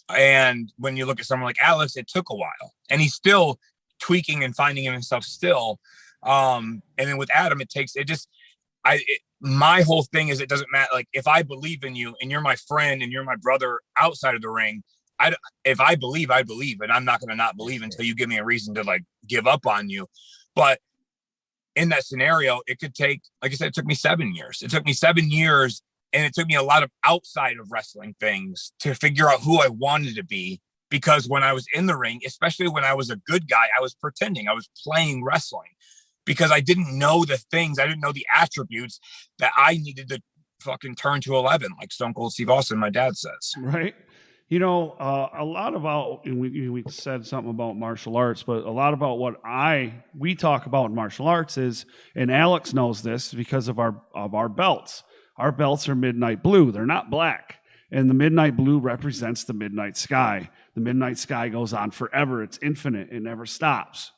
F: And when you look at someone like Alex, it took a while, and he's still tweaking and finding himself still. And then with Adam, my whole thing is, it doesn't matter. Like, if I believe in you and you're my friend and you're my brother outside of the ring, if I believe, I believe, and I'm not going to not believe until you give me a reason to like give up on you. But in that scenario, it could take, like I said, it took me 7 years. It took me 7 years, and it took me a lot of outside of wrestling things to figure out who I wanted to be. Because when I was in the ring, especially when I was a good guy, I was pretending, I was playing wrestling, because I didn't know the things, I didn't know the attributes that I needed to fucking turn to 11, like Stone Cold Steve Austin, my dad says.
B: Right. You know, a lot about, and we said something about martial arts, but a lot about what we talk about in martial arts is, and Alex knows this because of our belts. Our belts are midnight blue. They're not black. And the midnight blue represents the midnight sky. The midnight sky goes on forever. It's infinite. It never stops.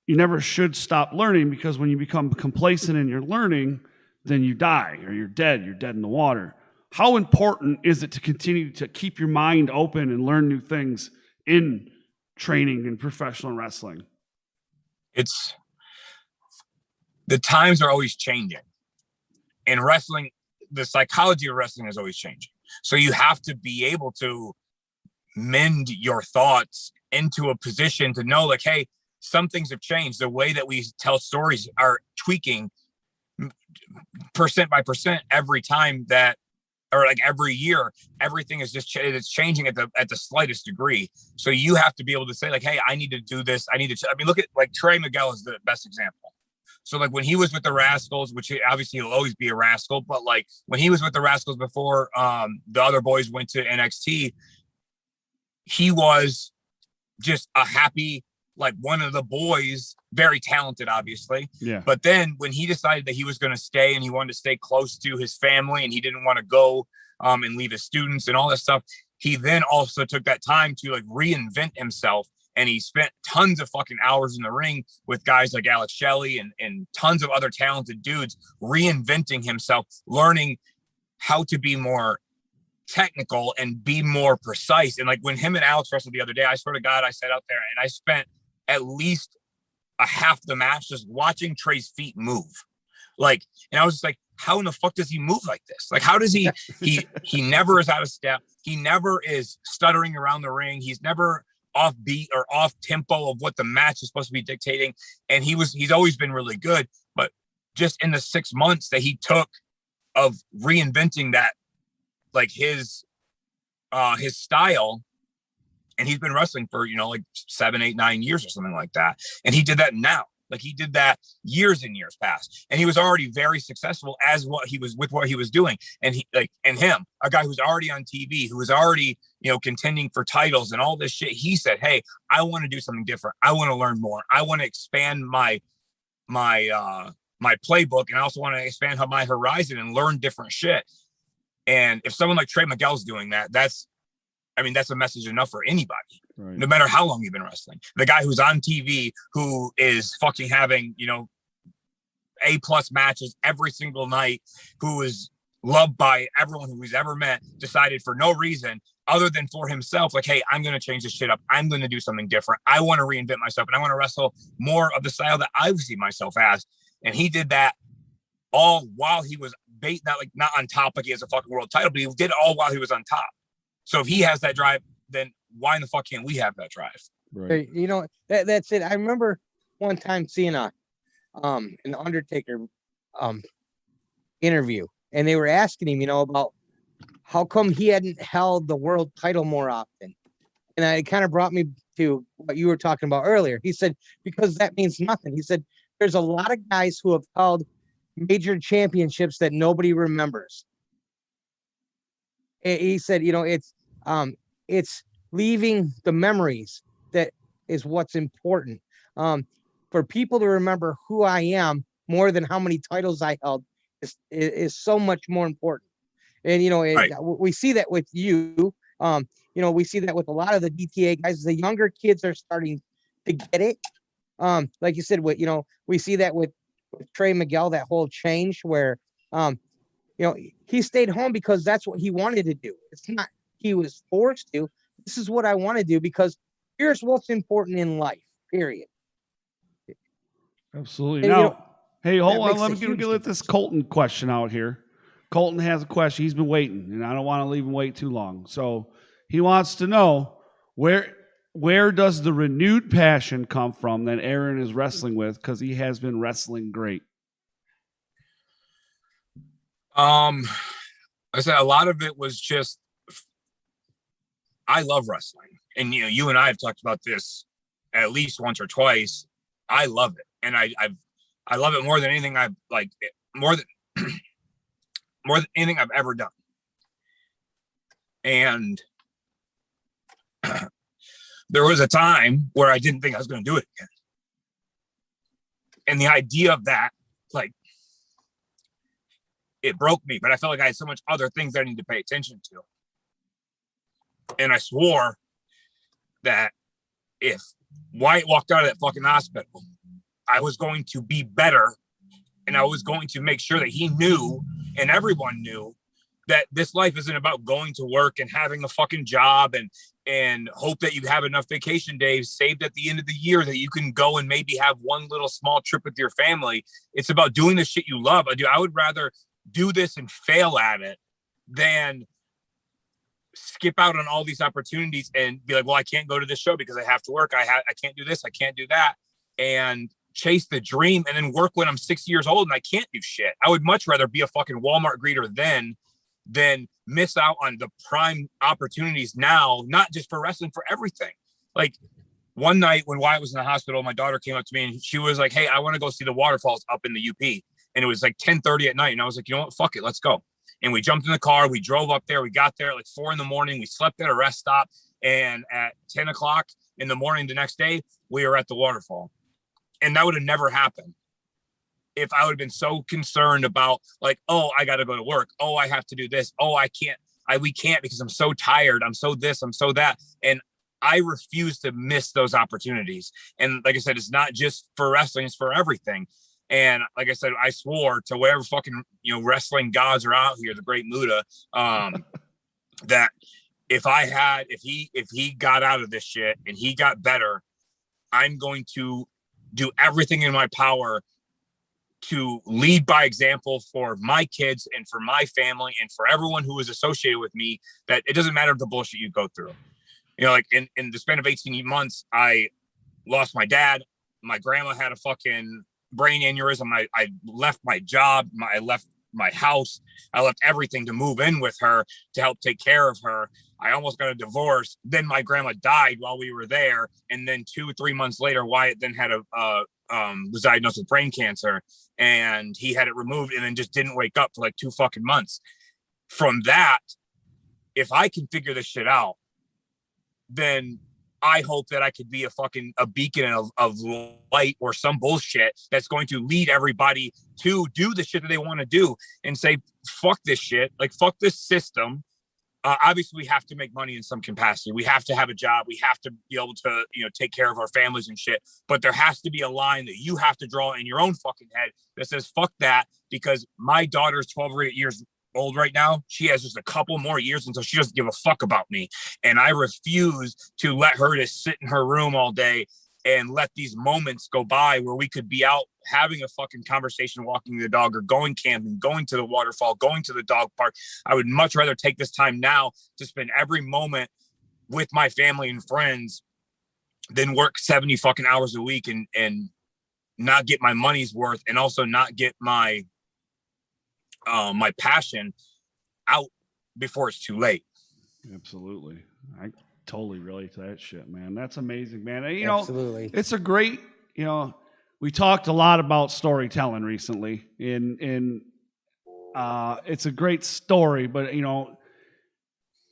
B: You never should stop learning, because when you become complacent in your learning, then you die, or you're dead. You're dead in the water. How important is it to continue to keep your mind open and learn new things in training and professional wrestling? The times are always changing. In wrestling, the psychology of wrestling is always changing. So you have to be able to mend your thoughts into a position to know, like, hey, some things have changed. The way that we tell stories are tweaking percent by percent every time that, or like every year, everything is just it's changing at the slightest degree. So you have to be able to say, like, hey, I need to do this. I mean, look at like Trey Miguel is the best example. So like when he was with the Rascals, which obviously he'll always be a Rascal, but like when he was with the Rascals before the other boys went to NXT, he was just a happy, like one of the boys, very talented, obviously. Yeah. But then when he decided that he was going to stay and he wanted to stay close to his family and he didn't want to go and leave his students and all that stuff, he then also took that time to like reinvent himself. And he spent tons of fucking hours in the ring with guys like Alex Shelley and tons of other talented dudes, reinventing himself, learning
F: how to be more technical and be more precise. And like when him and Alex wrestled the other day, I swear to God, I sat out there and I spent at least a half the match just watching Trey's feet move. Like, and I was just like, how in the fuck does he move like this? Like, how does he never is out of step. He never is stuttering around the ring. He's never off beat or off tempo of what the match is supposed to be dictating. And he's always been really good, but just in the 6 months that he took of reinventing that, like his style, and he's been wrestling for, like 7, 8, 9 years or something like that. And he did that now. Like he did that years and years past. And he was already very successful as what he was doing. And him, a guy who's already on TV, who was already, contending for titles and all this shit. He said, hey, I want to do something different. I want to learn more. I want to expand my playbook. And I also want to expand my horizon and learn different shit. And if someone like Trey Miguel's doing that, that's a message enough for anybody, right? No matter how long you've been wrestling. The guy who's on TV, who is fucking having, A+ matches every single night, who is loved by everyone who he's ever met, decided for no reason other than for himself, like, hey, I'm going to change this shit up. I'm going to do something different. I want to reinvent myself, and I want to wrestle more of the style that I see myself as. And he did that all while he was not on top, like he has a fucking world title, but he did it all while he was on top. So if he has that drive, then why in the fuck can't we have that drive?
B: Right.
C: That's it. I remember one time seeing an Undertaker interview, and they were asking him, about how come he hadn't held the world title more often. And it kind of brought me to what you were talking about earlier. He said, because that means nothing. He said, there's a lot of guys who have held major championships that nobody remembers. He said, it's leaving the memories that is what's important. For people to remember who I am more than how many titles I held is so much more important. And, right. We see that with you. We see that with a lot of the DTA guys. The younger kids are starting to get it. Like you said, we see that with Trey Miguel, that whole change where, he stayed home because that's what he wanted to do. It's not he was forced to. This is what I want to do because here's what's important in life, period.
B: Absolutely. And, now, hey, hold on. Let me get this Colton question out here. Colton has a question. He's been waiting, and I don't want to leave him wait too long. So he wants to know where does the renewed passion come from that Aaron is wrestling with? Because he has been wrestling great.
F: I said a lot of it was just, I love wrestling, and you and I have talked about this at least once or twice. I love it, and I love it more than anything more than anything I've ever done. And there was a time where I didn't think I was going to do it again, and the idea of that, it broke me, but I felt like I had so much other things that I need to pay attention to. And I swore that if Wyatt walked out of that fucking hospital, I was going to be better, and I was going to make sure that he knew and everyone knew that this life isn't about going to work and having a fucking job and hope that you have enough vacation days saved at the end of the year that you can go and maybe have one little small trip with your family. It's about doing the shit you love. I would rather do this and fail at it than skip out on all these opportunities and be like, well, I can't go to this show because I have to work. I can't do this. I can't do that. And chase the dream and then work when I'm 60 years old and I can't do shit. I would much rather be a fucking Walmart greeter than miss out on the prime opportunities now, not just for wrestling, for everything. Like one night when Wyatt was in the hospital, my daughter came up to me and she was like, hey, I want to go see the waterfalls up in the UP. And it was like 10:30 at night. And I was like, you know what? Fuck it. Let's go. And we jumped in the car. We drove up there. We got there at like 4 a.m. We slept at a rest stop. And at 10 o'clock in the morning the next day, we were at the waterfall. And that would have never happened if I would have been so concerned about like, oh, I got to go to work. Oh, I have to do this. Oh, we can't because I'm so tired. I'm so this, I'm so that. And I refuse to miss those opportunities. And like I said, it's not just for wrestling, it's for everything. And like I said, I swore to whatever fucking, wrestling gods are out here, the great Muda, that if he got out of this shit and he got better, I'm going to do everything in my power to lead by example for my kids and for my family and for everyone who is associated with me, that it doesn't matter the bullshit you go through. Like in the span of 18 months, I lost my dad. My grandma had a fucking brain aneurysm. I left my job. I left my house. I left everything to move in with her to help take care of her. I almost got a divorce. Then my grandma died while we were there. And then 2-3 months later, Wyatt then had was diagnosed with brain cancer, and he had it removed and then just didn't wake up for like 2 fucking months. From that, if I can figure this shit out, then I hope that I could be a beacon of light or some bullshit that's going to lead everybody to do the shit that they want to do and say, fuck this shit. Like, fuck this system. Obviously, we have to make money in some capacity. We have to have a job. We have to be able to, take care of our families and shit. But there has to be a line that you have to draw in your own fucking head that says, fuck that, because my daughter's 12 or 8 years old right now. She has just a couple more years until she doesn't give a fuck about me. And I refuse to let her just sit in her room all day and let these moments go by where we could be out having a fucking conversation, walking the dog, or going camping, going to the waterfall, going to the dog park. I would much rather take this time now to spend every moment with my family and friends than work 70 fucking hours a week and not get my money's worth, and also not get my my passion out before it's too late.
B: Absolutely. I totally relate to that shit, man. That's amazing, man. And,
C: Absolutely.
B: It's a great, we talked a lot about storytelling recently, and it's a great story, but,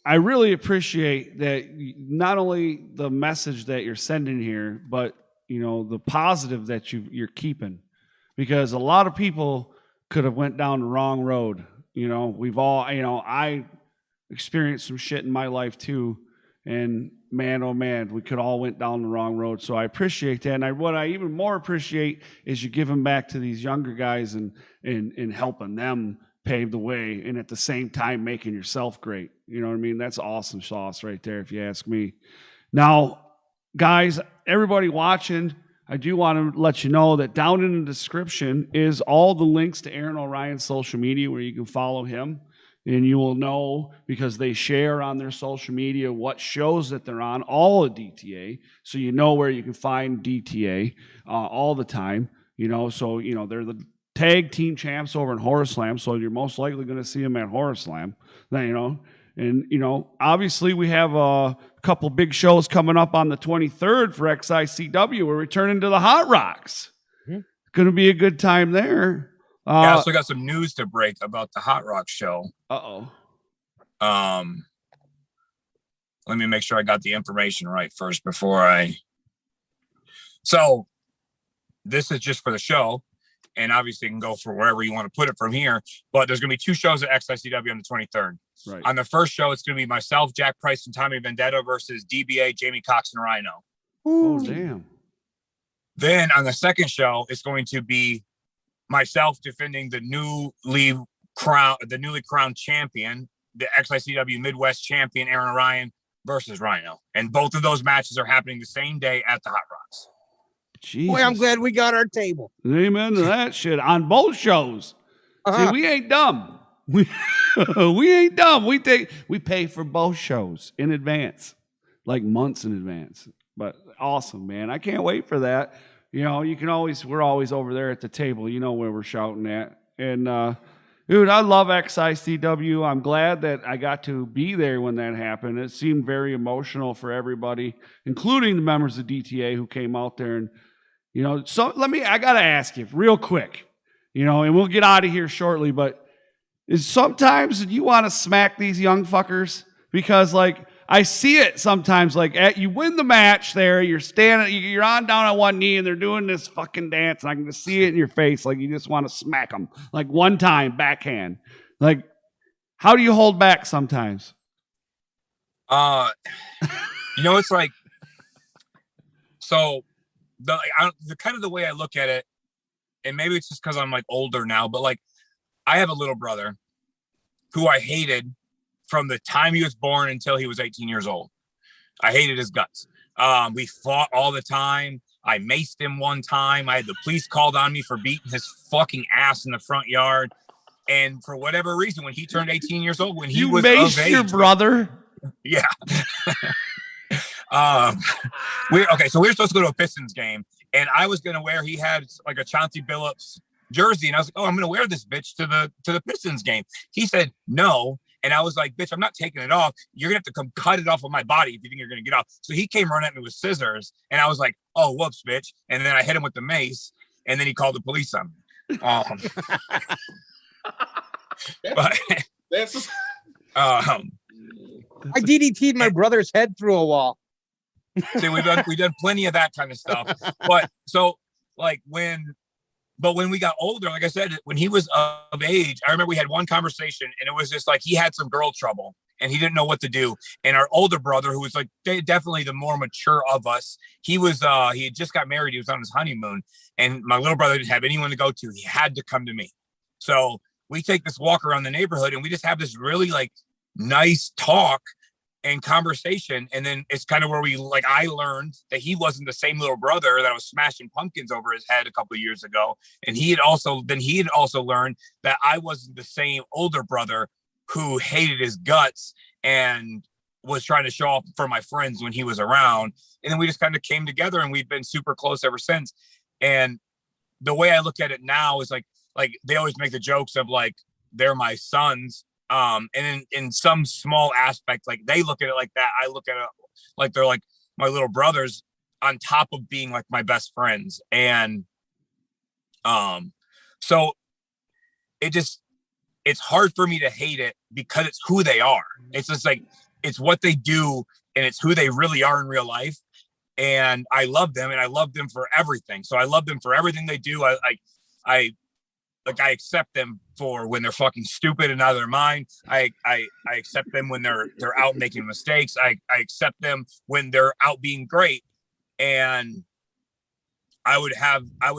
B: I really appreciate that not only the message that you're sending here, but, the positive that you're keeping, because a lot of people could have went down the wrong road. We've all, I experienced some shit in my life too. And man, oh man, we could all went down the wrong road. So I appreciate that. And what I even more appreciate is you giving back to these younger guys and helping them pave the way, and at the same time making yourself great. You know what I mean? That's awesome sauce right there, if you ask me. Now, guys, everybody watching, I do want to let you know that down in the description is all the links to Aaron Orion's social media where you can follow him. And you will know, because they share on their social media what shows that they're on, all of DTA. So you know where you can find DTA all the time. So, they're the tag team champs over in Horror Slam. So you're most likely going to see them at Horror Slam. Then, and, obviously we have a couple big shows coming up on the 23rd for XICW. We're returning to the Hot Rocks. Mm-hmm. Going to be a good time there.
F: I also got some news to break about the Hot Rock show.
B: Uh-oh.
F: Let me make sure I got the information right first before I... So, this is just for the show, and obviously you can go for wherever you want to put it from here, but there's going to be 2 shows at XICW on the 23rd.
B: Right.
F: On the first show, it's going to be myself, Jack Price, and Tommy Vendetta versus DBA, Jamie Cox, and Rhino.
B: Oh, damn.
F: Then on the second show, it's going to be myself defending the newly crowned champion, the XICW Midwest champion, Aaron Orion, versus Rhino. And both of those matches are happening the same day at the Hot Rocks.
B: Jesus.
C: Boy, I'm glad we got our table.
B: Amen to that shit on both shows.
C: Uh-huh.
B: See, we ain't dumb. We ain't dumb. We pay for both shows in advance, like months in advance. But awesome, man. I can't wait for that. We're always over there at the table. You know where we're shouting at. And, dude, I love XICW. I'm glad that I got to be there when that happened. It seemed very emotional for everybody, including the members of DTA who came out there. And, so I got to ask you real quick, and we'll get out of here shortly, but sometimes you want to smack these young fuckers? Because, I see it sometimes, you win the match there, you're on down on one knee, and they're doing this fucking dance, and I can just see it in your face, you just want to smack them, one time, backhand. How do you hold back sometimes?
F: It's so the kind of the way I look at it, and maybe it's just because I'm like older now, but like I have a little brother who I hated from the time he was born until he was 18 years old. I hated his guts. We fought all the time. I maced him one time. I had the police called on me for beating his fucking ass in the front yard. And for whatever reason, when he turned 18 years old, when he was of age,
B: your brother.
F: Yeah. So we were supposed to go to a Pistons game, and I was gonna wear. He had like a Chauncey Billups jersey, and I was like, "Oh, I'm gonna wear this bitch to the Pistons game." He said no, and I was like, "Bitch, I'm not taking it off. You're gonna have to come cut it off of my body if you think you're gonna get off." So he came running at me with scissors, and I was like, "Oh, whoops, bitch!" And then I hit him with the mace, and then he called the police on me. But
D: That's
C: I DDT'd my brother's head through a wall.
F: See, we've done plenty of that kind of stuff. But so like when we got older, like I said, when he was of age, I remember we had one conversation, and it was just like he had some girl trouble and he didn't know what to do. And our older brother, who was like definitely the more mature of us, he had just got married. He was on his honeymoon, and my little brother didn't have anyone to go to. He had to come to me. So we take this walk around the neighborhood, and we just have this really like nice talk and conversation. And then it's kind of where I learned that he wasn't the same little brother that was smashing pumpkins over his head a couple of years ago. And he had also learned that I wasn't the same older brother who hated his guts and was trying to show off for my friends when he was around. And then we just kind of came together, and we've been super close ever since. And the way I look at it now is like they always make the jokes of like, they're my sons. And in some small aspect, like they look at it like that. I look at it like they're like my little brothers on top of being like my best friends. And, so it's hard for me to hate it because it's who they are. It's just like, it's what they do, and it's who they really are in real life. And I love them, and I love them for everything. So I love them for everything they do. I accept them for when they're fucking stupid and out of their mind. I accept them when they're out making mistakes. I accept them when they're out being great. And I would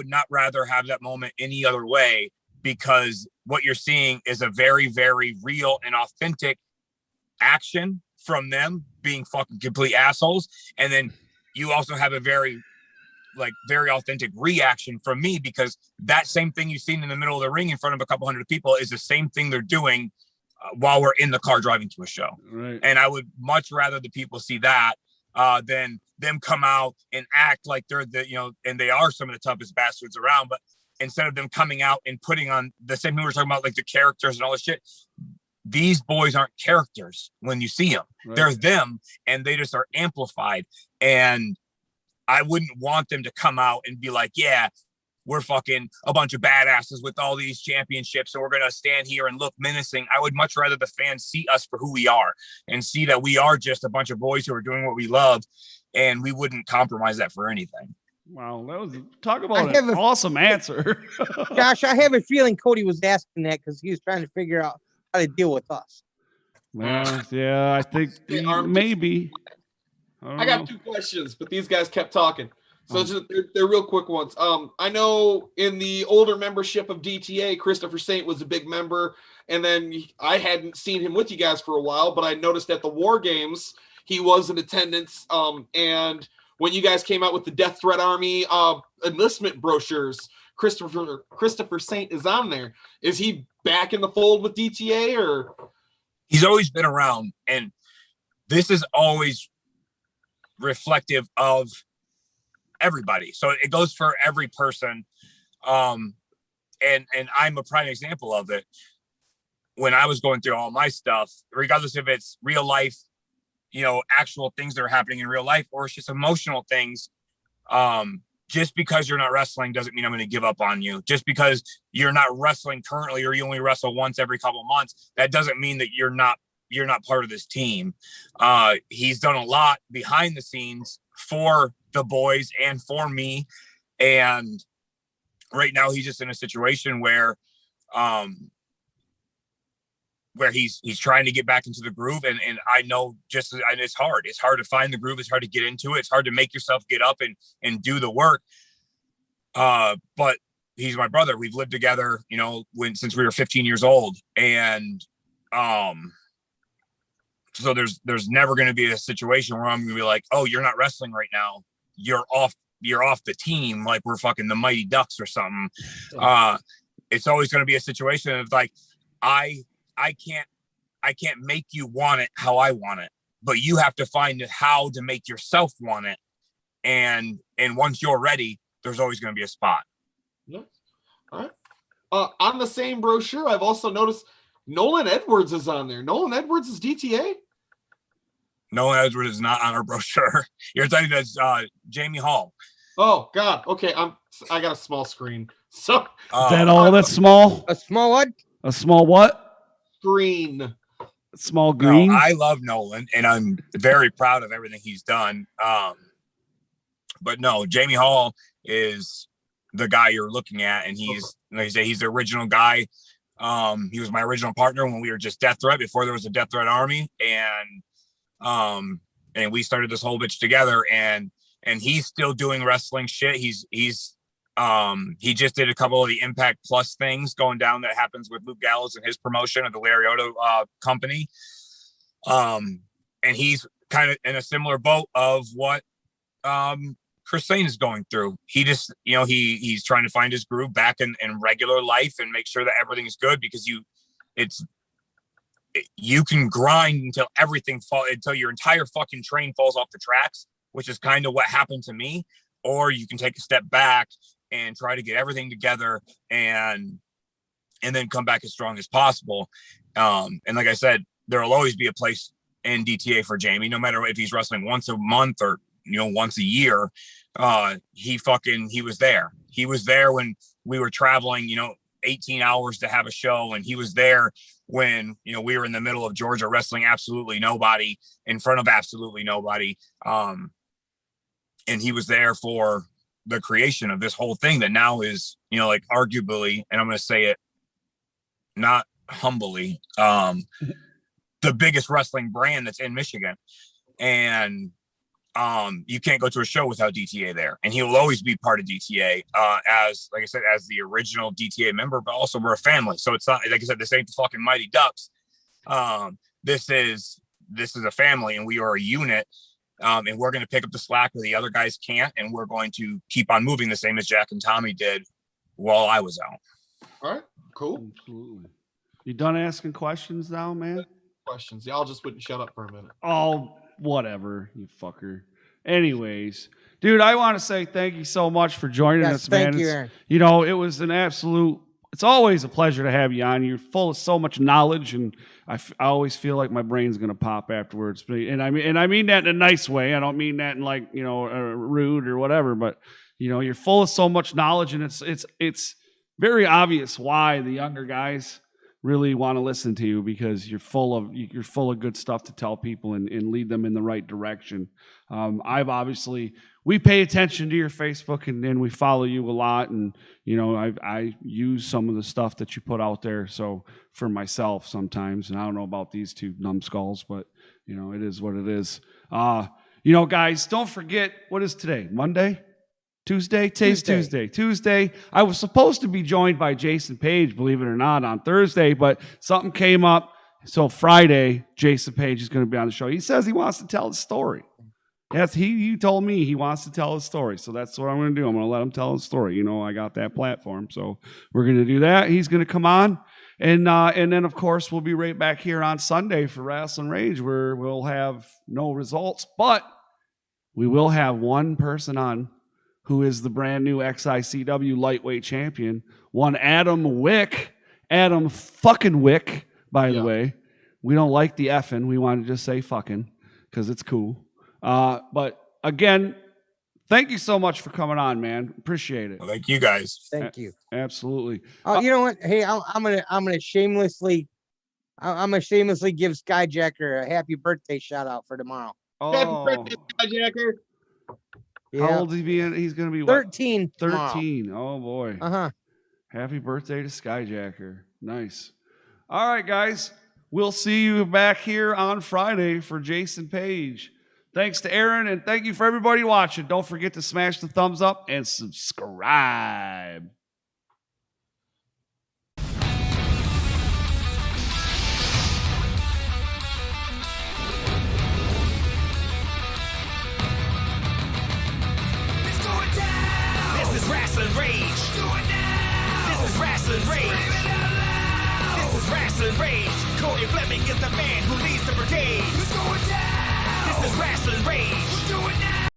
F: not rather have that moment any other way, because what you're seeing is a very, very real and authentic action from them being fucking complete assholes. And then you also have a very authentic reaction from me, because that same thing you've seen in the middle of the ring in front of a couple hundred people is the same thing they're doing while we're in the car driving to a show.
B: Right.
F: And I would much rather the people see that than them come out and act like they're and they are some of the toughest bastards around. But instead of them coming out and putting on the same thing we were talking about, like the characters and all this shit, these boys aren't characters when you see them. Right. They're them, and they just are amplified. And I wouldn't want them to come out and be like, yeah, we're fucking a bunch of badasses with all these championships, and we're going to stand here and look menacing. I would much rather the fans see us for who we are and see that we are just a bunch of boys who are doing what we love, and we wouldn't compromise that for anything.
B: Wow, talk about an awesome answer.
C: Josh, I have a feeling Cody was asking that because he was trying to figure out how to deal with us.
B: Well, yeah, I think maybe.
D: I got two questions, but these guys kept talking. So they're real quick ones. I know in the older membership of DTA, Christopher Saint was a big member. And then I hadn't seen him with you guys for a while, but I noticed at the War Games, he was in attendance. And when you guys came out with the Death Threat Army enlistment brochures, Christopher Saint is on there. Is he back in the fold with DTA, or?
F: He's always been around, and this is always reflective of everybody. So it goes for every person. And I'm a prime example of it. When I was going through all my stuff, regardless if it's real life, actual things that are happening in real life, or it's just emotional things. Just because you're not wrestling doesn't mean I'm going to give up on you. Just because you're not wrestling currently, or you only wrestle once every couple of months, that doesn't mean that you're not part of this team. He's done a lot behind the scenes for the boys and for me. And right now he's just in a situation where he's trying to get back into the groove. And I know it's hard. It's hard to find the groove. It's hard to get into it. It's hard to make yourself get up and do the work. But he's my brother. We've lived together, you know, since we were 15 years old. And so there's never going to be a situation where I'm going to be like, oh, you're not wrestling right now. You're off the team. Like we're fucking the Mighty Ducks or something. It's always going to be a situation of like, I can't make you want it how I want it, but you have to find how to make yourself want it. And once you're ready, there's always going to be a spot.
D: Yeah. All right. On the same brochure, I've also noticed Nolan Edwards is on there. Nolan Edwards is DTA?
F: Nolan Edwards is not on our brochure. You're talking that's Jamie Hall.
D: Oh God. Okay. I got a small screen. So
B: is that all that's small?
C: A small what?
B: A small what?
D: Screen.
B: Small green.
F: No, I love Nolan, and I'm very proud of everything he's done. But no, Jamie Hall is the guy you're looking at, and he's like I say, he's the original guy. He was my original partner when we were just Death Threat before there was a Death Threat Army, and we started this whole bitch together. And he's still doing wrestling shit. He just did a couple of the Impact Plus things going down that happens with Luke Gallows and his promotion of the Lariotto company. And he's kind of in a similar boat of what Chris Sane is going through. He just, you know, he's trying to find his groove back in regular life and make sure that everything's good, because you can grind until until your entire fucking train falls off the tracks, which is kind of what happened to me. Or you can take a step back and try to get everything together and then come back as strong as possible. And like I said, there will always be a place in DTA for Jamie, no matter if he's wrestling once a month or, you know, once a year. He was there. He was there when we were traveling, you know, 18 hours to have a show. And he was there when, you know, we were in the middle of Georgia wrestling absolutely nobody, in front of absolutely nobody. And he was there for the creation of this whole thing that now is, you know, like arguably, and I'm going to say it not humbly, the biggest wrestling brand that's in Michigan. And you can't go to a show without DTA there, and he will always be part of DTA as, like I said, as the original DTA member, but also we're a family. So it's not, like I said, this ain't the fucking Mighty Ducks. This is a family, and we are a unit. And we're going to pick up the slack where the other guys can't, and we're going to keep on moving the same as Jack and Tommy did while I was out.
D: All right, cool.
B: Absolutely. You done asking questions now, man?
D: Questions. Y'all just wouldn't shut up for a minute.
B: Oh, whatever, you fucker. Anyways, dude, I want to say thank you so much for joining us, man.
C: Thank you, Aaron.
B: You know, it was an absolute, it's always a pleasure to have you on. You're full of so much knowledge, and I always feel like my brain's going to pop afterwards. And I mean that in a nice way. I don't mean that in like, you know, rude or whatever, but you know, you're full of so much knowledge, and it's very obvious why the younger guys really want to listen to you, because you're full of good stuff to tell people and lead them in the right direction. We pay attention to your Facebook, and we follow you a lot. And, you know, I use some of the stuff that you put out there. So for myself sometimes, and I don't know about these two numbskulls, but you know, it is what it is. You know, guys, don't forget, what is today? Monday? Tuesday? Today's Tuesday. I was supposed to be joined by Jason Page, believe it or not, on Thursday, but something came up. So Friday, Jason Page is going to be on the show. He says he wants to tell his story. Yes, he told me he wants to tell his story. So that's what I'm going to do. I'm going to let him tell his story. You know, I got that platform. So we're going to do that. He's going to come on. And then, of course, we'll be right back here on Sunday for Rasslin Rage, where we'll have no results, but we will have one person on who is the brand new XICW lightweight champion, one Adam Wick. Adam fucking Wick, by the way. We don't like the effing. We want to just say fucking because it's cool. But again, thank you so much for coming on, man. Appreciate it.
F: Well, thank you guys.
C: Thank you.
B: Absolutely.
C: You know what? Hey, I'm gonna shamelessly give Skyjacker a happy birthday shout out for tomorrow.
D: Happy birthday, Skyjacker.
B: How old is he being? He's going to be
C: 13.
B: 13. Tomorrow. Oh, boy. Happy birthday to Skyjacker. Nice. All right, guys. We'll see you back here on Friday for Jason Page. Thanks to Aaron, and thank you for everybody watching. Don't forget to smash the thumbs up and subscribe.
G: is the man